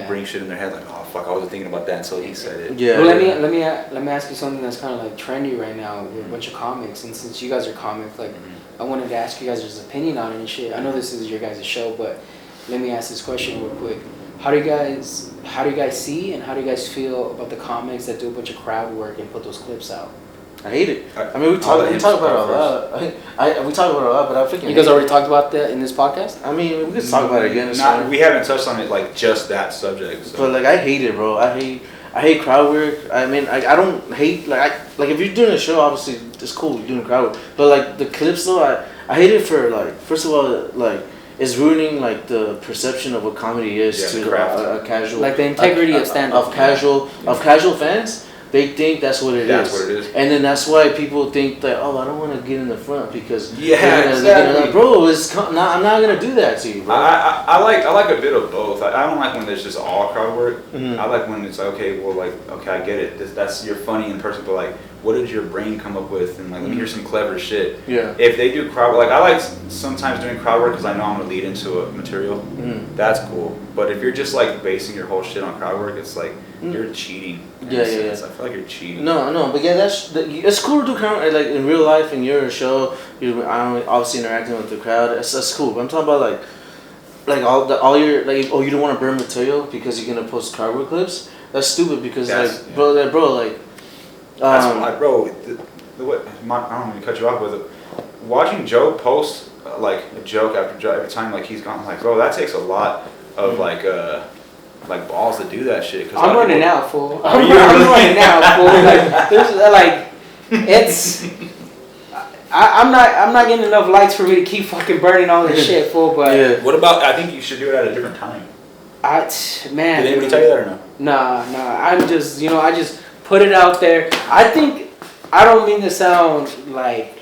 bring shit in their head like, oh fuck, I wasn't thinking about that until he said it. Yeah. Well, let me ask you something that's kind of like trendy right now with a bunch of comics, and since you guys are comics, like I wanted to ask you guys' opinion on it and shit. I know this is your guys' show, but let me ask this question real quick. How do you guys see and how do you guys feel about the comics that do a bunch of crowd work and put those clips out? I hate it. I mean, we talk about it a lot. We talk about it a lot, but I think you guys already talked about that in this podcast. I mean, we could talk about it again. We haven't touched on it like just that subject. So. But like, I hate it, bro. I I hate crowd work. I mean, I don't hate like if you're doing a show, obviously it's cool you're doing crowd work. But like the clips though, I hate it for like first of all like it's ruining like the perception of what comedy is to a casual like the integrity of stand-up of casual fans. They think that's what it is. And then that's why people think that, oh, I don't want to get in the front because exactly. Bro, I'm not gonna do that to you, bro. I like a bit of both. I don't like when there's just all crowd work. I like when it's like, okay, well, like, okay, I get it. That's you're funny in person, but like, what did your brain come up with? And like, let me hear some clever shit. Yeah. If they do crowd work, like I like sometimes doing crowd work because I know I'm gonna lead into a material. That's cool. But if you're just like basing your whole shit on crowd work, it's like you're cheating. Yeah. I feel like you're cheating. No, but yeah, it's cool to do crowd like in real life and you're a show. You're obviously interacting with the crowd. That's cool. But I'm talking about like all your like you don't want to burn material because you're gonna post crowd work clips. That's stupid because bro. That's why, bro. I don't want to cut you off with it. Watching Joe post like a joke after joke every time, like he's gone, like, bro, that takes a lot of like balls to do that shit. I'm running out, fool. I'm running out, fool. Like there's like it's. I'm not getting enough likes for me to keep fucking burning all this shit, fool. But what about? I think you should do it at a different time. Man. Did anybody tell you that or no? Nah. I'm just I just put it out there. I don't mean to sound like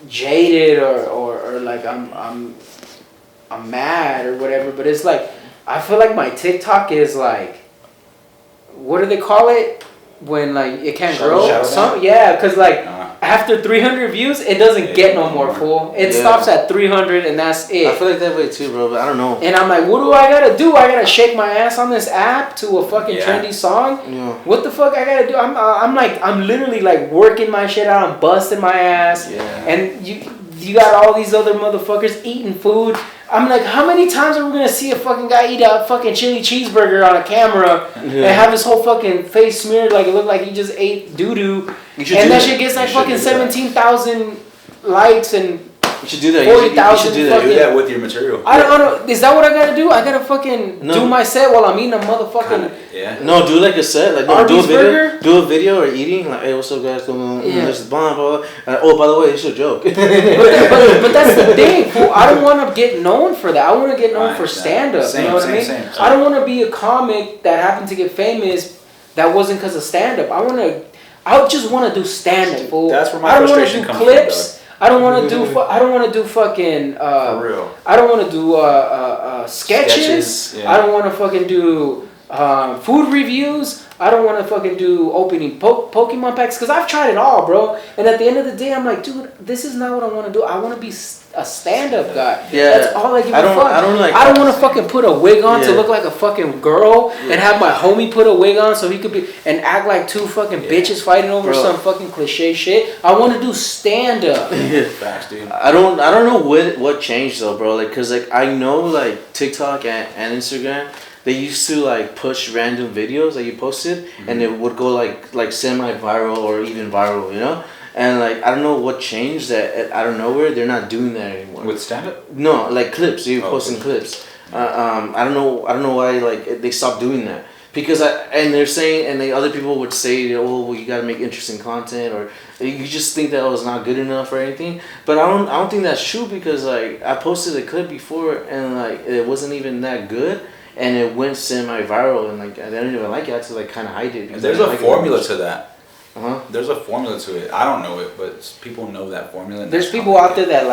jaded or like I'm mad or whatever, but it's like I feel like my TikTok is like, what do they call it when like it can't grow? Because like after 300 views, it doesn't get no more, fool. It stops at 300 and that's it. I feel like that way too, bro, but I don't know. And I'm like, what do I gotta do? I gotta shake my ass on this app to a fucking trendy song? Yeah. What the fuck I gotta do? I'm literally like working my shit out. I'm busting my ass. Yeah. And you got all these other motherfuckers eating food. I'm like, how many times are we gonna see a fucking guy eat a fucking chili cheeseburger on a camera and have his whole fucking face smeared like it looked like he just ate doo-doo? And that shit gets like fucking 17,000 likes and you should do that. 40,000. Do that with your material. I don't. Is that what I gotta do? I gotta fucking do my set while I'm eating a motherfucking. No, do like a set. Like Arby's burger? Do a video or eating. Like, hey, what's up, guys? This is blah blah. Oh, by the way, it's a joke. but that's the thing, fool. I don't want to get known for that. I want to get known for stand up. You know what I mean? Same. I don't want to be a comic that happened to get famous. That wasn't because of stand up. I just want to do stand up, fool. That's where my frustration comes from. I don't want to do clips. I don't want to do. I don't want to do fucking. For real. I don't want to do sketches. I don't want to fucking do food reviews. I don't want to fucking do opening Pokemon packs because I've tried it all, bro. And at the end of the day, I'm like, dude, this is not what I want to do. I want to be a stand-up guy. Yeah. That's all I give a fuck. I don't want to fucking put a wig on to look like a fucking girl and have my homie put a wig on so he could be and act like two fucking bitches fighting over some fucking cliche shit. I want to do stand-up. Facts, dude. I don't know what changed though, bro. Like, cause like I know like TikTok and Instagram. They used to like push random videos that you posted, and it would go like semi-viral or even viral, you know. And like I don't know what changed that out of nowhere. They're not doing that anymore. With stand-up? No, like clips. You're posting clips. I don't know why like they stopped doing that because they're saying and the other people would say, oh, well, you gotta make interesting content or you just think that it's not good enough or anything. But I don't think that's true because like I posted a clip before and like it wasn't even that good. And it went semi-viral, and like I didn't even like it. I had to like kind of hide it. There's a formula to that. There's a formula to it. I don't know it, but people know that formula. There's people out there that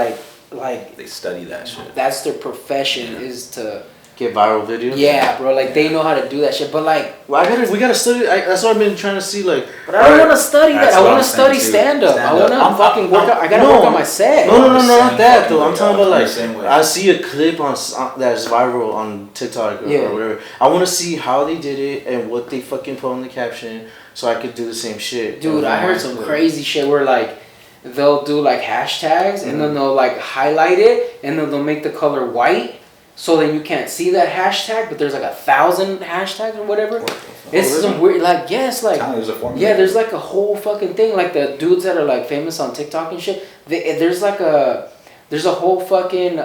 like they study that shit. That's their profession is to get viral videos. Yeah, bro. Like they know how to do that shit. But like, well, we gotta study. That's what I've been trying to see. Like, but I don't want to study that. I want to study stand up. I want to fucking work out. I gotta work on my set. No, not that though. I'm talking about like I see a clip on that's viral on TikTok or whatever. I want to see how they did it and what they fucking put on the caption, so I could do the same shit. Dude, I heard some crazy shit where like they'll do like hashtags and then they'll like highlight it and then they'll make the color white. So then you can't see that hashtag, but there's like 1,000 hashtags or whatever. It's some weird, like, there's there's like a whole fucking thing. Like the dudes that are like famous on TikTok and shit, there's like a There's a whole fucking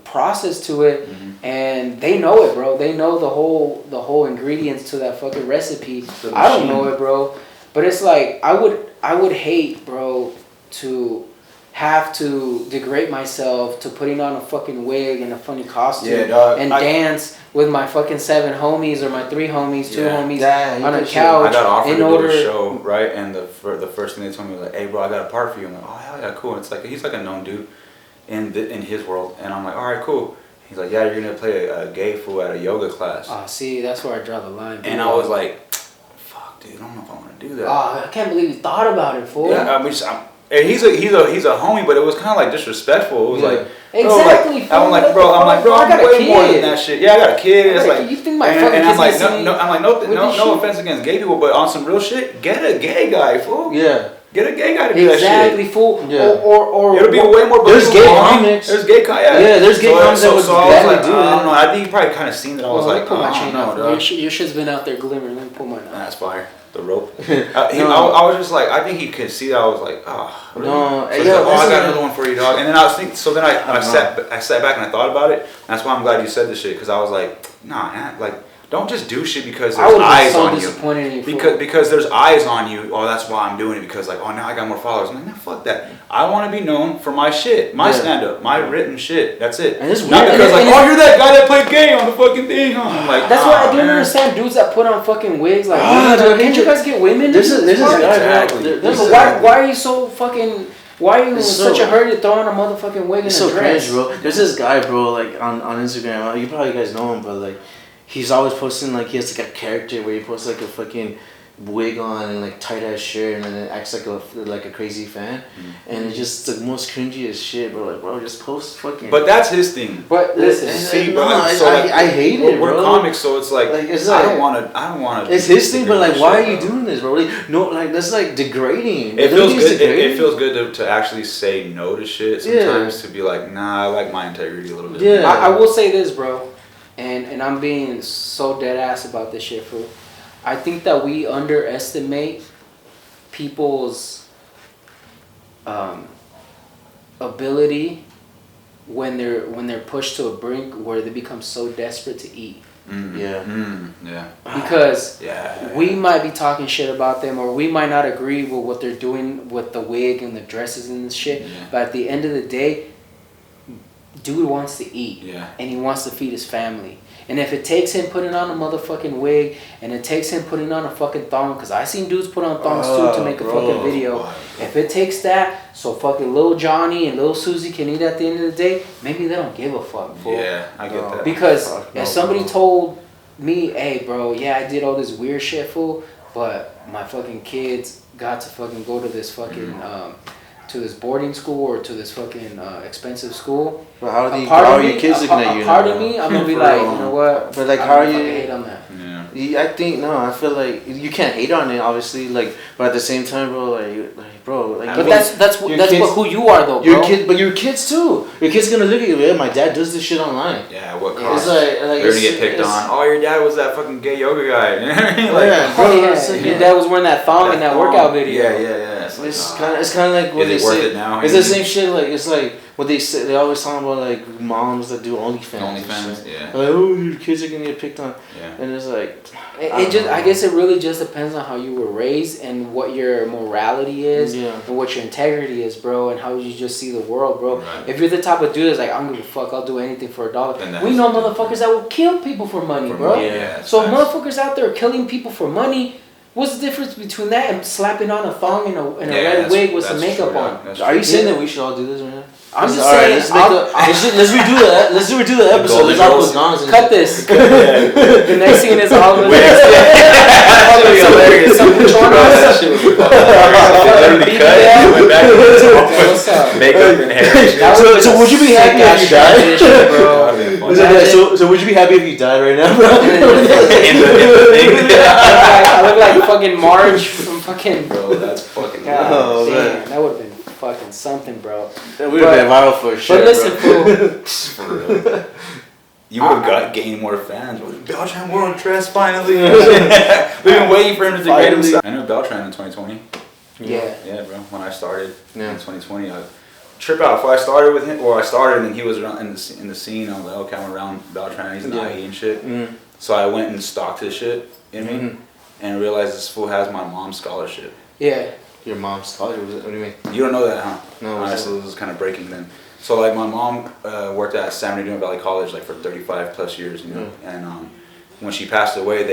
process to it, and they know it, bro. They know the whole ingredients to that fucking recipe. I don't know it, bro. But it's like I would hate, bro, to have to degrade myself to putting on a fucking wig and a funny costume and dance with my fucking 7 homies or my 3 homies, 2 homies on a couch. I got offered to do a show, right? And the first thing they told me was like, "Hey, bro, I got a part for you." I'm like, "Oh, hell yeah, cool." And it's like he's like a known dude in his world, and I'm like, "All right, cool." He's like, "Yeah, you're gonna play a gay fool at a yoga class." Oh, see, that's where I draw the line. And I was like, "Fuck, dude, I don't know if I want to do that." Oh, I can't believe you thought about it, fool. Yeah, and he's a homie, but it was kind of like disrespectful. It was like exactly. Bro, I'm like, bro, I'm way more than that shit. Yeah, I got a kid. It's like, you think my fucking I'm like, no offense against gay people, but on some real shit, get a gay guy, fool. Yeah. Get a gay guy to do that shit. Exactly, fool. Yeah. Or it'll be way more. There's gay comics. There's gay comics. Yeah, there's gay comics that would gladly do it. I don't know. I think you probably kind of seen that. I was like, pull my chain off. Your shit's been out there glimmering. Let me pull mine out. That's fire. The rope. I was just like, I think he could see that. I was like, oh. Really? No. So I got another one for you, dog. And then I was thinking. So then I sat back and I thought about it. That's why I'm glad you said this shit, because I was like, nah, man, like. Don't just do shit because there's eyes on you. Because there's eyes on you. Oh, that's why I'm doing it. Because like, oh, now I got more followers. I'm like, no, fuck that. I want to be known for my shit, my stand up, my written shit. That's it. And it's not weird. because like, oh, you're that guy that played gay on the fucking thing. Huh? I'm like, that's why I don't understand dudes that put on fucking wigs. Like, can't you guys get women? This is exactly. Why are you so fucking? Why are you in such a hurry to throw on a motherfucking wig and a dress? It's so cringe, bro. There's this guy, bro, like on Instagram. You probably guys know him, but like. He's always posting like he has like a character where he posts like a fucking wig on and like tight ass shirt and then it acts like a crazy fan, and it's just the most cringiest shit, bro. Like, bro, just post fucking. But that's his thing. But listen, see, bro. I hate it, bro. We're comics, so it's like I don't want to. It's his thing, but like, why are you doing this, bro? Like, no, like that's like degrading. It feels good. It feels good to actually say no to shit sometimes. To be like, nah, I like my integrity a little bit. Yeah, I will say this, bro. And I'm being so dead ass about this shit, fool. I think that we underestimate people's ability when they're pushed to a brink where they become so desperate to eat. Yeah. Because we might be talking shit about them, or we might not agree with what they're doing with the wig and the dresses and this shit. Yeah. But at the end of the day, dude wants to eat, and he wants to feed his family. And if it takes him putting on a motherfucking wig, and it takes him putting on a fucking thong, because I seen dudes put on thongs too to make a fucking video. If it takes that, so fucking Lil Johnny and Lil Susie can eat at the end of the day, maybe they don't give a fuck, fool. Yeah, I get that. Because if somebody told me, hey, bro, I did all this weird shit, fool, but my fucking kids got to fucking go to this fucking... to this boarding school or to this fucking expensive school. But how are your kids looking at you? Part of me, I'm gonna be like, you know what? But like, how are you? Hate on that. Yeah. I feel like you can't hate on it, obviously. Like, but at the same time, bro, bro. But that's who you are, though, bro. Your kids too. Your kids gonna look at you. Yeah, my dad does this shit online. Yeah, what cause? It's like they're gonna get picked on. Oh, your dad was that fucking gay yoga guy. Your dad was wearing that thong in that workout video. Yeah. It's kind of like what they say. It's the same shit. Like it's like what they say. They always talk about like moms that do OnlyFans. Yeah. Like, oh, your kids are gonna get picked on. Yeah. And it's like. I guess it really just depends on how you were raised and what your morality is and what your integrity is, bro, and how you just see the world, bro. Right. If you're the type of dude that's like, I don't give a fuck, I'll do anything for $1. We know motherfuckers that will kill people for money, bro. Yeah, so motherfuckers out there killing people for money. What's the difference between that and slapping on a thong and a red wig with some makeup on? Are you saying that we should all do this right now? I'm just saying. Let's redo that. Let's redo the episode. Let's all put gongs in. Cut this. The next scene is all of us. Makeup and hair. So would you be happy if you died? So would you be happy if you died right now, bro? I look like fucking Marge from fucking. Bro, that's fucking. God damn, that would have been fucking something, bro. That would have been viral for sure. But listen, fool. You would have gained more fans. Beltran wore a dress finally. We've been waiting for him to degrade himself. I knew Beltran in 2020. Yeah, bro. When I started in 2020, trip out. Before I started with him, or I started and he was around in the scene. I was like, okay, I'm around Beltran. He's an IE and shit. Mm-hmm. So I went and stalked his shit in me, and realized this fool has my mom's scholarship. Yeah. Your mom's scholarship? What do you mean? You don't know that, huh? No. Alright, so this is kind of breaking then. So like my mom worked at San Bernardino Valley College like for 35 plus years, you know, and when she passed away,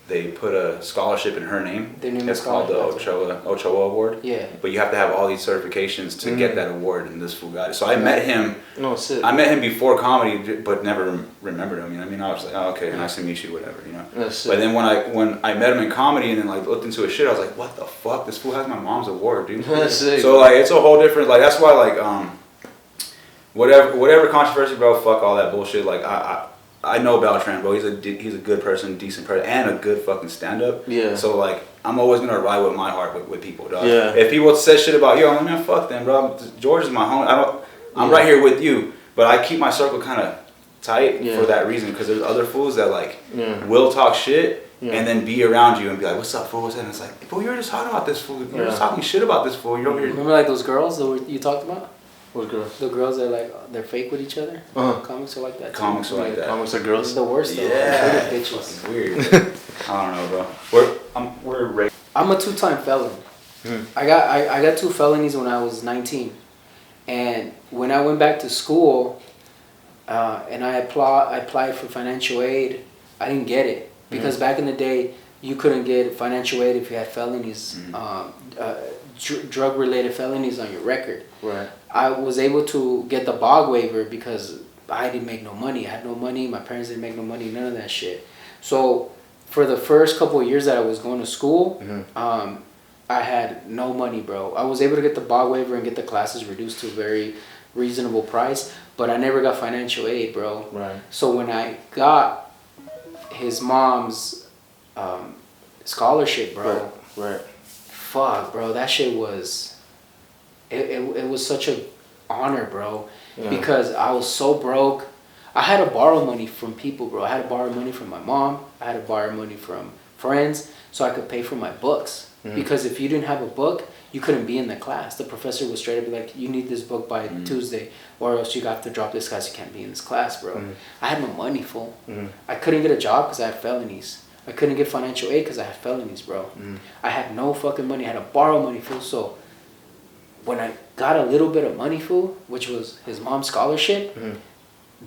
they put a scholarship in her name. It's called the Ochoa Award. Yeah. But you have to have all these certifications to get that award, and this fool got it. So I met him. No, sick. I met him before comedy, but never remembered him. You know what I mean? I was like, oh, okay, nice to meet you, whatever. You know. But then when I met him in comedy and then like looked into his shit, I was like, what the fuck? This fool has my mom's award, dude. That's sick. So like it's a whole different like that's why like whatever controversy, bro. Fuck all that bullshit. Like I know Beltran, bro. He's a good person, decent person, and a good fucking stand-up. Yeah. So like, I'm always gonna ride with my heart with people, dog. Yeah. If people say shit about you, I'm like, man, fuck them, bro. George is my homie. I'm right here with you, but I keep my circle kind of tight for that reason, because there's other fools that like will talk shit and then be around you and be like, what's up, fool? What's that? And it's like, bro, you were just talking about this fool. You were just talking shit about this fool. You're over here. Remember like those girls that you talked about? What girls? The girls that like they're fake with each other. Comics are like that. Comics are like that. Comics are girls. It's the worst though. Yeah. Bitches. Fucking weird. I don't know, bro. I'm a 2-time felon. I got 2 felonies when I was 19, and when I went back to school, and I applied for financial aid, I didn't get it because back in the day you couldn't get financial aid if you had felonies, drug-related felonies on your record. Right. I was able to get the bog waiver because I didn't make no money. I had no money. My parents didn't make no money. None of that shit. So for the first couple of years that I was going to school, I had no money, bro. I was able to get the bog waiver and get the classes reduced to a very reasonable price, but I never got financial aid, bro. Right. So when I got his mom's scholarship, bro. Right. Fuck, bro. That shit was... It was such an honor, bro, because I was so broke. I had to borrow money from people, bro. I had to borrow money from my mom. I had to borrow money from friends so I could pay for my books. Because if you didn't have a book, you couldn't be in the class. The professor would straight up be like, you need this book by Tuesday, or else you have to drop this class. You can't be in this class, bro. I had no money, fool. I couldn't get a job because I had felonies. I couldn't get financial aid because I had felonies, bro. I had no fucking money. I had to borrow money, fool. So when I got a little bit of money, fool, which was his mom's scholarship,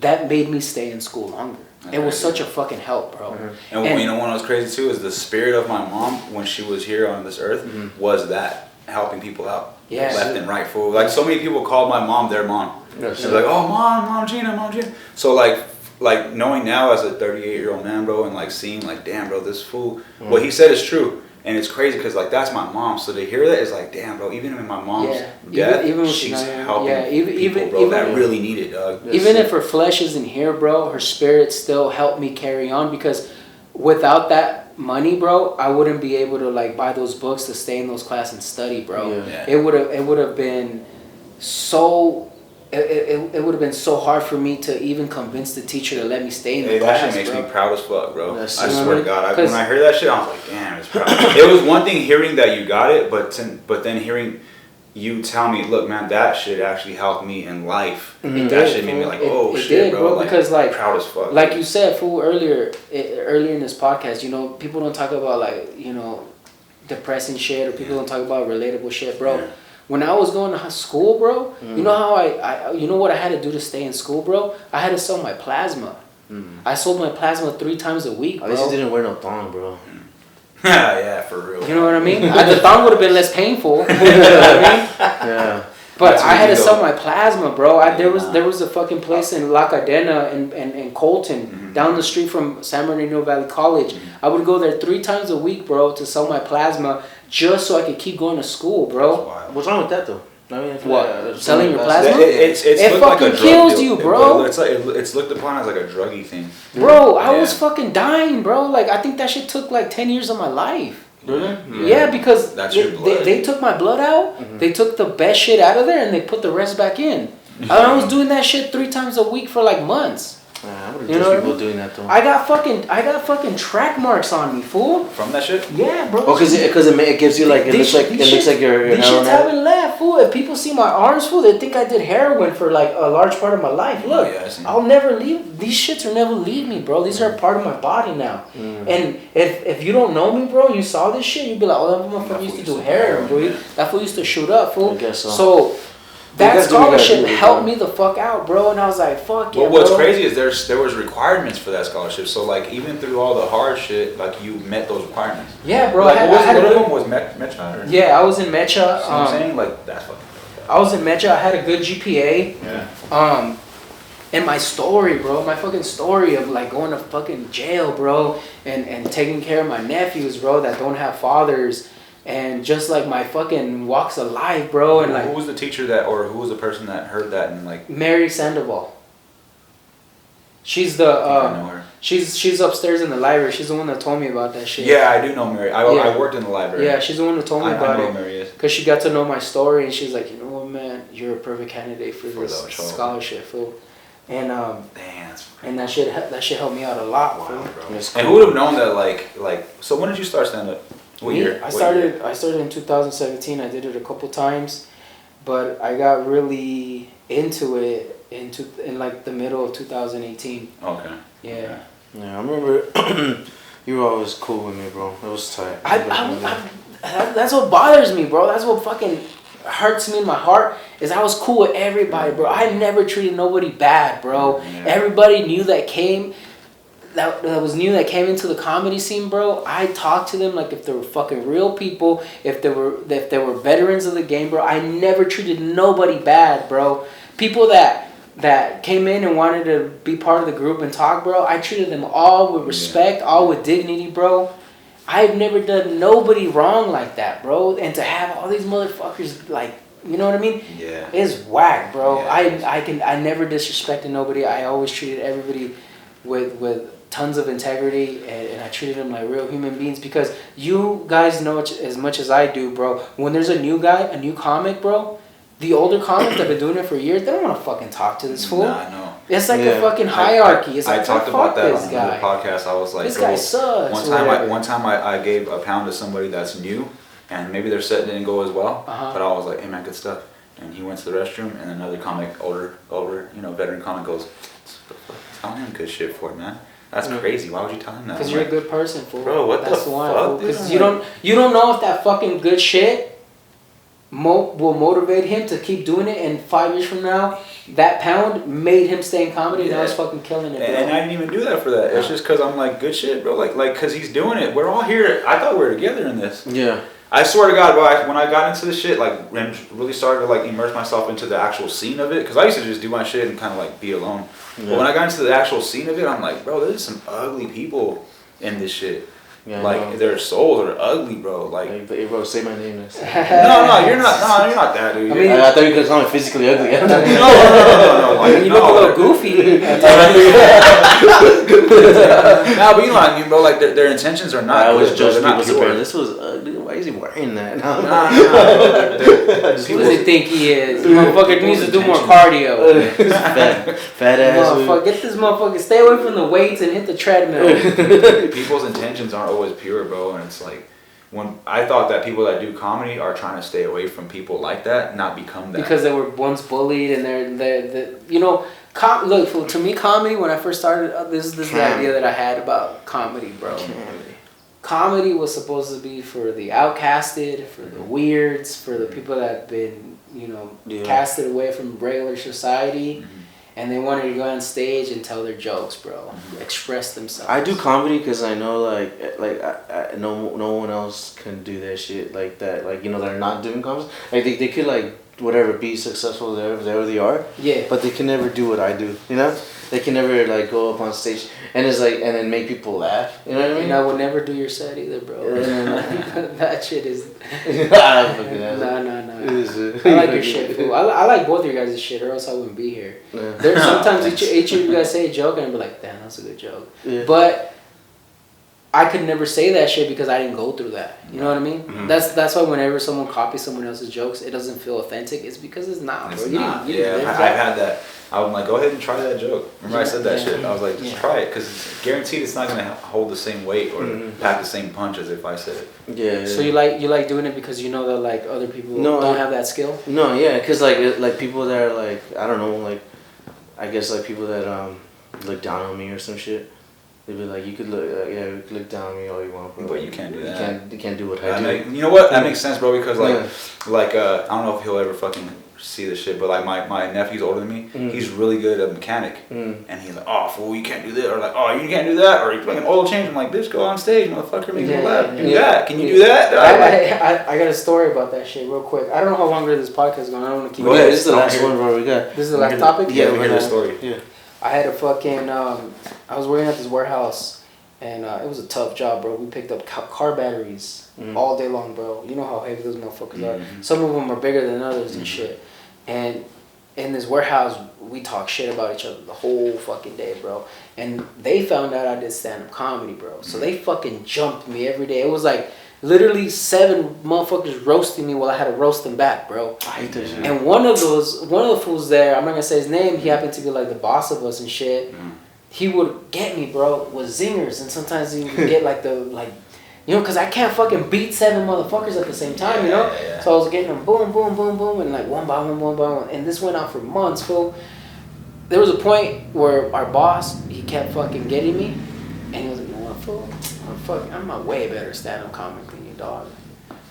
that made me stay in school longer. It was such a fucking help, bro. And you know what was crazy too is the spirit of my mom when she was here on this earth was that helping people out, left and right, fool. Like so many people called my mom their mom. They're like, oh, mom Gina. So like knowing now as a 38-year-old man, bro, and like seeing like, damn, bro, this fool, what he said is true. And it's crazy because like that's my mom, so to hear that is like, damn, bro. Even in my mom's death, even she's helping people, bro, that really need it, dog. Even if her flesh isn't here, bro, her spirit still helped me carry on, because without that money, bro, I wouldn't be able to like buy those books to stay in those classes and study, bro. It would have been so. It would have been so hard for me to even convince the teacher to let me stay in the class, that shit makes me proud as fuck, bro. I swear to God. When I heard that shit, I was like, damn, it's proud. It was one thing hearing that you got it, but then hearing you tell me, look, man, that shit actually helped me in life. That shit made me like, oh, shit, bro. Like, because like, proud as fuck. Like you said, fool, earlier in this podcast, you know, people don't talk about like, you know, depressing shit, or people don't talk about relatable shit, bro. Yeah. When I was going to school, bro, you know how I you know what I had to do to stay in school, bro? I had to sell my plasma. I sold my plasma 3 times a week, bro. At least you didn't wear no thong, bro. Yeah, for real. You know what I mean? The thong would have been less painful. You know what I mean? Yeah. But I had to sell my plasma, bro. There was a fucking place in La Cadena in Colton, down the street from San Bernardino Valley College. I would go there 3 times a week, bro, to sell my plasma just so I could keep going to school, bro. What's wrong with that, though? I mean, what? Selling your plasma? It fucking like kills you, bro. It's looked upon as like a druggy thing. Bro, I was fucking dying, bro. Like, I think that shit took like 10 years of my life. Really? Yeah, because they took my blood out, they took the best shit out of there, and they put the rest back in. I was doing that shit 3 times a week for like months. I would have people doing that though. I got fucking track marks on me, fool. From that shit? Yeah, bro. Oh, because it gives you like it looks like your these shits haven't left, fool. If people see my arms, fool, they think I did heroin for like a large part of my life. Look, I'll never leave. These shits will never leave me, bro. These are part of my body now. And if you don't know me, bro, you saw this shit, you'd be like, oh, that motherfucker used to do heroin, bro. That fool used to shoot up, fool. I guess so. So that scholarship helped me the fuck out, bro, and I was like, fuck yeah, Well, what's crazy is there was requirements for that scholarship, so like even through all the hard shit, like you met those requirements. Yeah, bro. Like, one of them was Mecha. Yeah, I was in Mecha. You know what I'm saying? Like, that's fucking I was in Mecha, I had a good GPA. Yeah. And my story, bro, my fucking story of like going to fucking jail, bro, and taking care of my nephews, bro, that don't have fathers. And just like my fucking walks of life, bro, and like who was the teacher who was the person that heard that and like Mary Sandoval. She's the I know her. She's upstairs in the library. She's the one that told me about that shit. Yeah, I do know Mary. I worked in the library. Yeah, she's the one that told me about I know it. Mary is. Cause she got to know my story and she's like, you know what, man, you're a perfect candidate for this scholarship, fool. And and that shit helped me out a lot. Wow, bro. Cool. And who would have known that like so when did you start stand up? What year? I started in 2017. I did it a couple times, but I got really into it in like the middle of 2018. Okay. Yeah. Yeah, I remember you were always cool with me, bro. It was tight. That's what bothers me, bro. That's what fucking hurts me in my heart is I was cool with everybody, bro. I never treated nobody bad, bro. Yeah. Everybody knew that came into the comedy scene, bro. I talked to them like if they were fucking real people, if they were veterans of the game, bro. I never treated nobody bad, bro. People that came in and wanted to be part of the group and talk, bro, I treated them all with respect, all with dignity, bro. I've never done nobody wrong like that, bro. And to have all these motherfuckers like, you know what I mean? Yeah. It's whack, bro. Yeah. I never disrespected nobody. I always treated everybody with tons of integrity, and I treated them like real human beings because you guys know as much as I do, bro. When there's a new guy, a new comic, bro, the older comics that have been doing it for years, they don't want to fucking talk to this fool. Nah, I know. It's like a fucking hierarchy. It's like, I talked about that on guy. the podcast. I was like, this guy sucks. One time I gave a pound to somebody that's new, and maybe their set didn't go as well, but I was like, hey man, good stuff. And he went to the restroom, and another comic, older, veteran comic goes, tell him good shit for it, man. That's crazy. Why would you tell him that? Because you're a good person, fool. Bro, what That's the why, fuck? Because you don't know if that fucking good shit will motivate him to keep doing it, and 5 years from now, that pound made him stay in comedy. Yeah. Now he's fucking killing it, bro. And I didn't even do that for that. It's just because I'm like, good shit, bro. Like, because he's doing it. We're all here. I thought we were together in this. Yeah. I swear to God, bro, when I got into this shit, like, and really started to, like, immerse myself into the actual scene of it, because I used to just do my shit and kind of, like, be alone. Yeah. But when I got into the actual scene of it, I'm like, bro, there's some ugly people in this shit. Yeah, like, their souls are ugly, bro. Like, hey, bro, say my name next time. No, you're not that, dude. I mean, I thought you could call me physically ugly. No. Like, you look a little goofy. No, but you know what I mean, bro. Like, their intentions are not. I always judge people saying, this was ugly. Why is he wearing that? Nah. Who does he think he is? Motherfucker needs to do more cardio. Fat ass. Motherfucker, get this motherfucker. Stay away from the weights and hit the treadmill. People's intentions aren't always pure, bro, and it's like when I thought that people that do comedy are trying to stay away from people like that, not become that. Because they were once bullied and they're you know, look, to me, comedy, when I first started, this is the idea that I had about comedy, bro. Comedy was supposed to be for the outcasted, for the weirds, for the people that have been, casted away from regular society. And they wanted to go on stage and tell their jokes, bro. Express themselves. I do comedy because I know, no one else can do that shit like that. Like, they're not doing comedy. Like, they could, be successful there they are. Yeah. But they can never do what I do, They can never, go up on stage and and then make people laugh. You know what I mean? And I would never do your set either, bro. That shit is... No. I like your shit, fool. I like both of your guys' shit, or else I wouldn't be here. Yeah. There's sometimes each of you guys say a joke and I'd be like, damn, that's a good joke. Yeah. But I could never say that shit because I didn't go through that. You know what I mean? Mm-hmm. That's why whenever someone copies someone else's jokes, it doesn't feel authentic. It's because it's not. It's bro. not. I've had that. I was like, go ahead and try that joke. Remember I said that shit? I was like, just try it because it's guaranteed it's not gonna hold the same weight or pack the same punch as if I said it. Yeah. So you like doing it because you know that like other people don't have that skill? No, yeah, because like people that are like, I don't know, like I guess like people that look down on me or some shit. They'd be like, you could you could look down on me all you want, bro. But you can't do that. You can't do what I do. You know what? That makes sense, bro. Because like I don't know if he'll ever fucking see this shit, but like my nephew's older than me. He's really good at mechanic, and he's like, oh fool, you can't do this, or like, oh you can't do that, or you put an oil change. I'm like, bitch, go on stage, motherfucker, make it laugh. Do that. Can you do that? I got a story about that shit real quick. I don't know how long this podcast is going. I don't want to keep. Go ahead. This is the last one, bro. We got. This is the last topic. Yeah, we hear this story. Yeah. I had a fucking, I was working at this warehouse, and it was a tough job, bro. We picked up car batteries all day long, bro. You know how heavy those motherfuckers are. Some of them are bigger than others and shit. And in this warehouse, we talk shit about each other the whole fucking day, bro. And they found out I did stand-up comedy, bro. So they fucking jumped me every day. It was like literally 7 motherfuckers roasting me while I had to roast them back, bro. I hate that shit. And one of the fools there, I'm not gonna say his name, he happened to be like the boss of us and shit. He would get me, bro, with zingers, and sometimes he would get like you know, cause I can't fucking beat 7 motherfuckers at the same time, you know? Yeah. So I was getting them boom, boom, boom, boom, and like one by one, and this went on for months, fool. There was a point where our boss, he kept fucking getting me, and he was like, you know what, fool? I'm a way better stand-up comic than you, dog.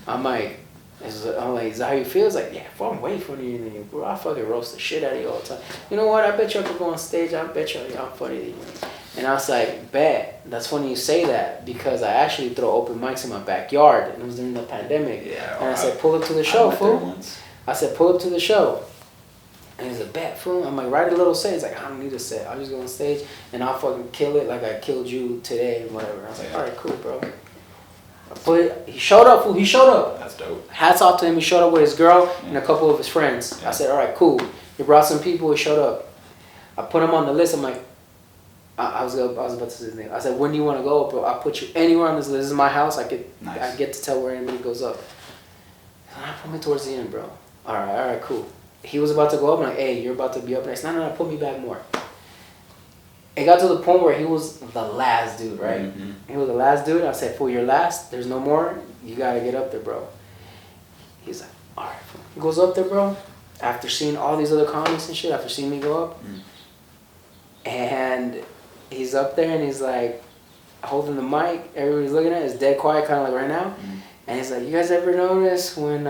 I'm like, is that how you feel? It's like, yeah, fool, I'm way funnier than you, bro. I fucking roast the shit out of you all the time. You know what? I bet you I could go on stage. I bet you I'm funnier than you. And I was like, bet. That's funny you say that because I actually throw open mics in my backyard, and it was during the pandemic. Yeah, and I said, pull up to the show, fool. I said, pull up to the show. And he's like, bet, fool. I'm like, write a little set. He's like, I don't need a set. I'll just go on stage and I'll fucking kill it like I killed you today and whatever. I was like, all right, cool, bro. He showed up, fool. He showed up. That's dope. Hats off to him. He showed up with his girl and a couple of his friends. I said, all right, cool. He brought some people. He showed up. I put him on the list. I'm like, I was about to say his name. I said, when do you want to go, bro? I'll put you anywhere on this list. This is my house. I get to tell where anybody goes up. I put me towards the end, bro. All right, cool. He was about to go up. I'm like, hey, you're about to be up next. No, put me back more. It got to the point where he was the last dude, right? Mm-hmm. He was the last dude. I said, fool, you're last. There's no more. You got to get up there, bro. He's like, all right. Fool. He goes up there, bro. After seeing all these other comics and shit, after seeing me go up. And he's up there and he's like holding the mic. Everybody's looking at it. It's dead quiet, kind of like right now. And he's like, you guys ever notice when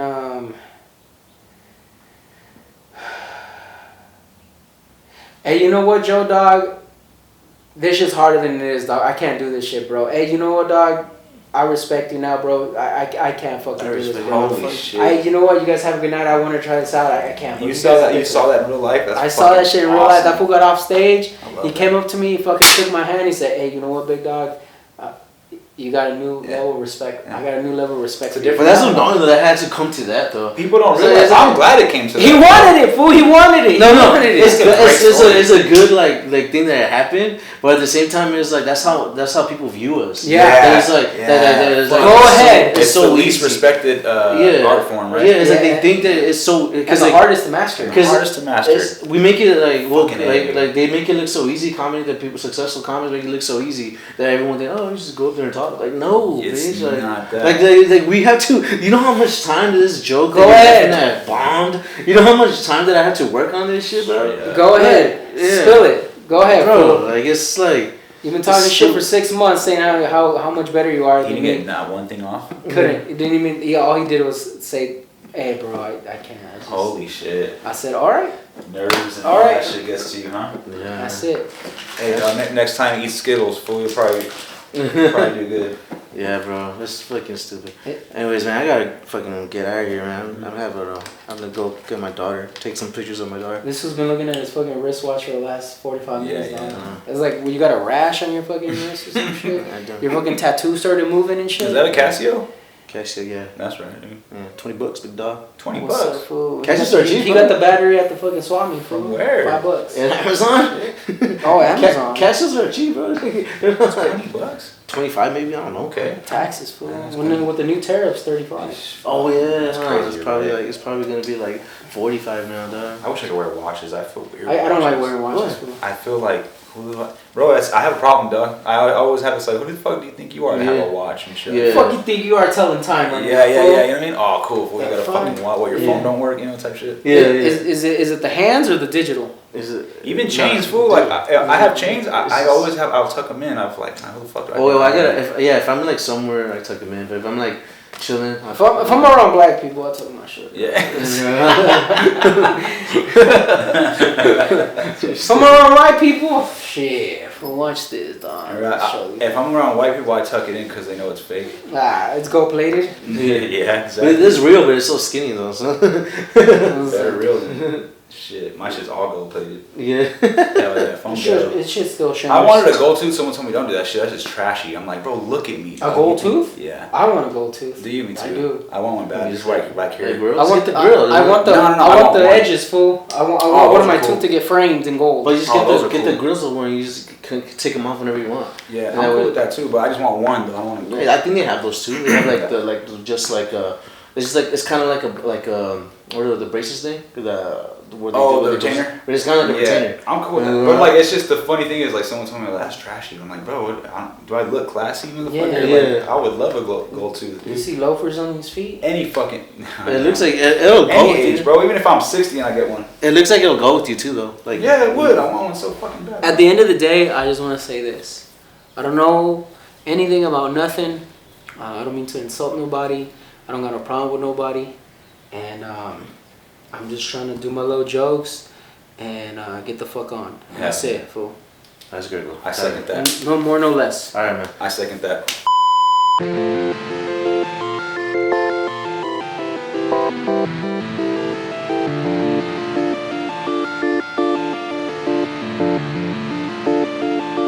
hey, you know what, Joe, dog? This shit's harder than it is, dog. I can't do this shit, bro. Hey, you know what, dog? I respect you now, bro. I can't fucking do this, bro. Holy shit. You know what? You guys have a good night. I want to try this out. I can't. You saw that in real life? I saw that shit in real life. That fool got off stage. He came up to me, he fucking shook my hand. He said, hey, you know what, big dog? You got a new level of respect. I got a new level of respect. But that's so long that I had to come to that, though. People don't realize. I'm glad it came to that. He wanted it, fool. He wanted it. No. It's a good like thing that happened, but at the same time, it's like that's how people view us. Yeah. It's like go ahead. It's so the least respected art form, right? Yeah, it's like they think that it's so because the hardest to master. We make it like they make it look so easy. Comedy that people successful comedy make it look so easy that everyone think, oh, you just go up there and talk. Like no, it's bitch. not that. Like we have to. You know how much time this joke go ahead that bombed. You know how much time that I had to work on this shit, bro. Yeah. Go ahead, spill it. Go ahead, bro. Like it's like you've been talking shit for 6 months, saying how much better you are. He didn't get not one thing off. Couldn't. He didn't even. All he did was say, "Hey, bro, I can't." Holy shit. I said, "All right." Nerves and all that shit gets to you, huh? Yeah. That's it. Hey, next time eat Skittles, fool. You'll probably do good. Yeah, bro, that's fucking stupid. Anyways, man, I gotta fucking get out of here, man. I'm gonna go get my daughter, take some pictures of my daughter. This has been looking at his fucking wristwatch for the last 45 minutes. Yeah. It's like you got a rash on your fucking wrist or some shit. Your fucking tattoo started moving and shit. Is that a Casio? Casio, yeah. That's right, dude. Yeah, $20, big dog. $20. Casios are cheap. He got the battery at the fucking swap meet from where? $5. In Amazon. Oh, Amazon. Casios are cheap, bro. $20. 25 maybe, I don't know. Okay. Taxes, fool. With the new tariffs, 35. Oh yeah, That's crazy, it's probably gonna be like 45 now, dog. I wish I could wear watches. I feel weird. I don't like wearing watches. I feel like bro, I have a problem, dog. I always have this like, who the fuck do you think you are to have a watch and shit? Who the fuck you think you are telling time right now? Yeah. You know what I mean? Oh, cool. Fool. You got a fucking watch. What, your phone don't work? You know, type shit. Yeah. Is it the hands or the digital? Is it even chains, fool? Like I have chains. I always have. I'll tuck them in. I'm like, who the fuck do I? Oh, I gotta. If I'm like somewhere, I tuck them in. But if I'm like chilling, if I'm around black people, I tuck my shit. Yeah. If I'm around white people, shit. Watch this, dog. If I'm around white people, I tuck it in because they know it's fake. It's gold plated. Yeah, exactly. But it is real, but it's so skinny though. So. Better real than shit. My shit's all gold plated. Yeah. Hell yeah. Phone it should still shine. I wanted a gold tooth. Someone told me don't do that shit. That's just trashy. I'm like, bro, look at me. A gold tooth? Yeah. I want a gold tooth. Do you? Me too. I do. I want one bad. Just right back here. I want the grill. I want the edges, fool. I want one of my tooth to get framed in gold. But you just get the grills of one. You just can take them off whenever you want. Yeah, I'm cool with that too. But I just want one. But I want to. Yeah, I think they have those too. They have it's kind of like a what are the braces thing? The retainer. But it's kind of like a retainer. I'm cool with that. But like, it's just the funny thing is like someone told me like, that's trashy. I'm like, bro, do I look classy, motherfucker? Yeah. Like, I would love a gold tooth. You see loafers on his feet? Any fucking. It looks like it'll go with age, you, bro. Even if I'm 60 and I get one. It looks like it'll go with you too, though. Like yeah, it would. I want one so fucking bad. At the end of the day, I just want to say this. I don't know anything about nothing. I don't mean to insult nobody. I don't got a problem with nobody. And I'm just trying to do my little jokes and get the fuck on. Yeah. That's it, fool. That's good, bro. I second that. No more, no less. All right, man. I second that.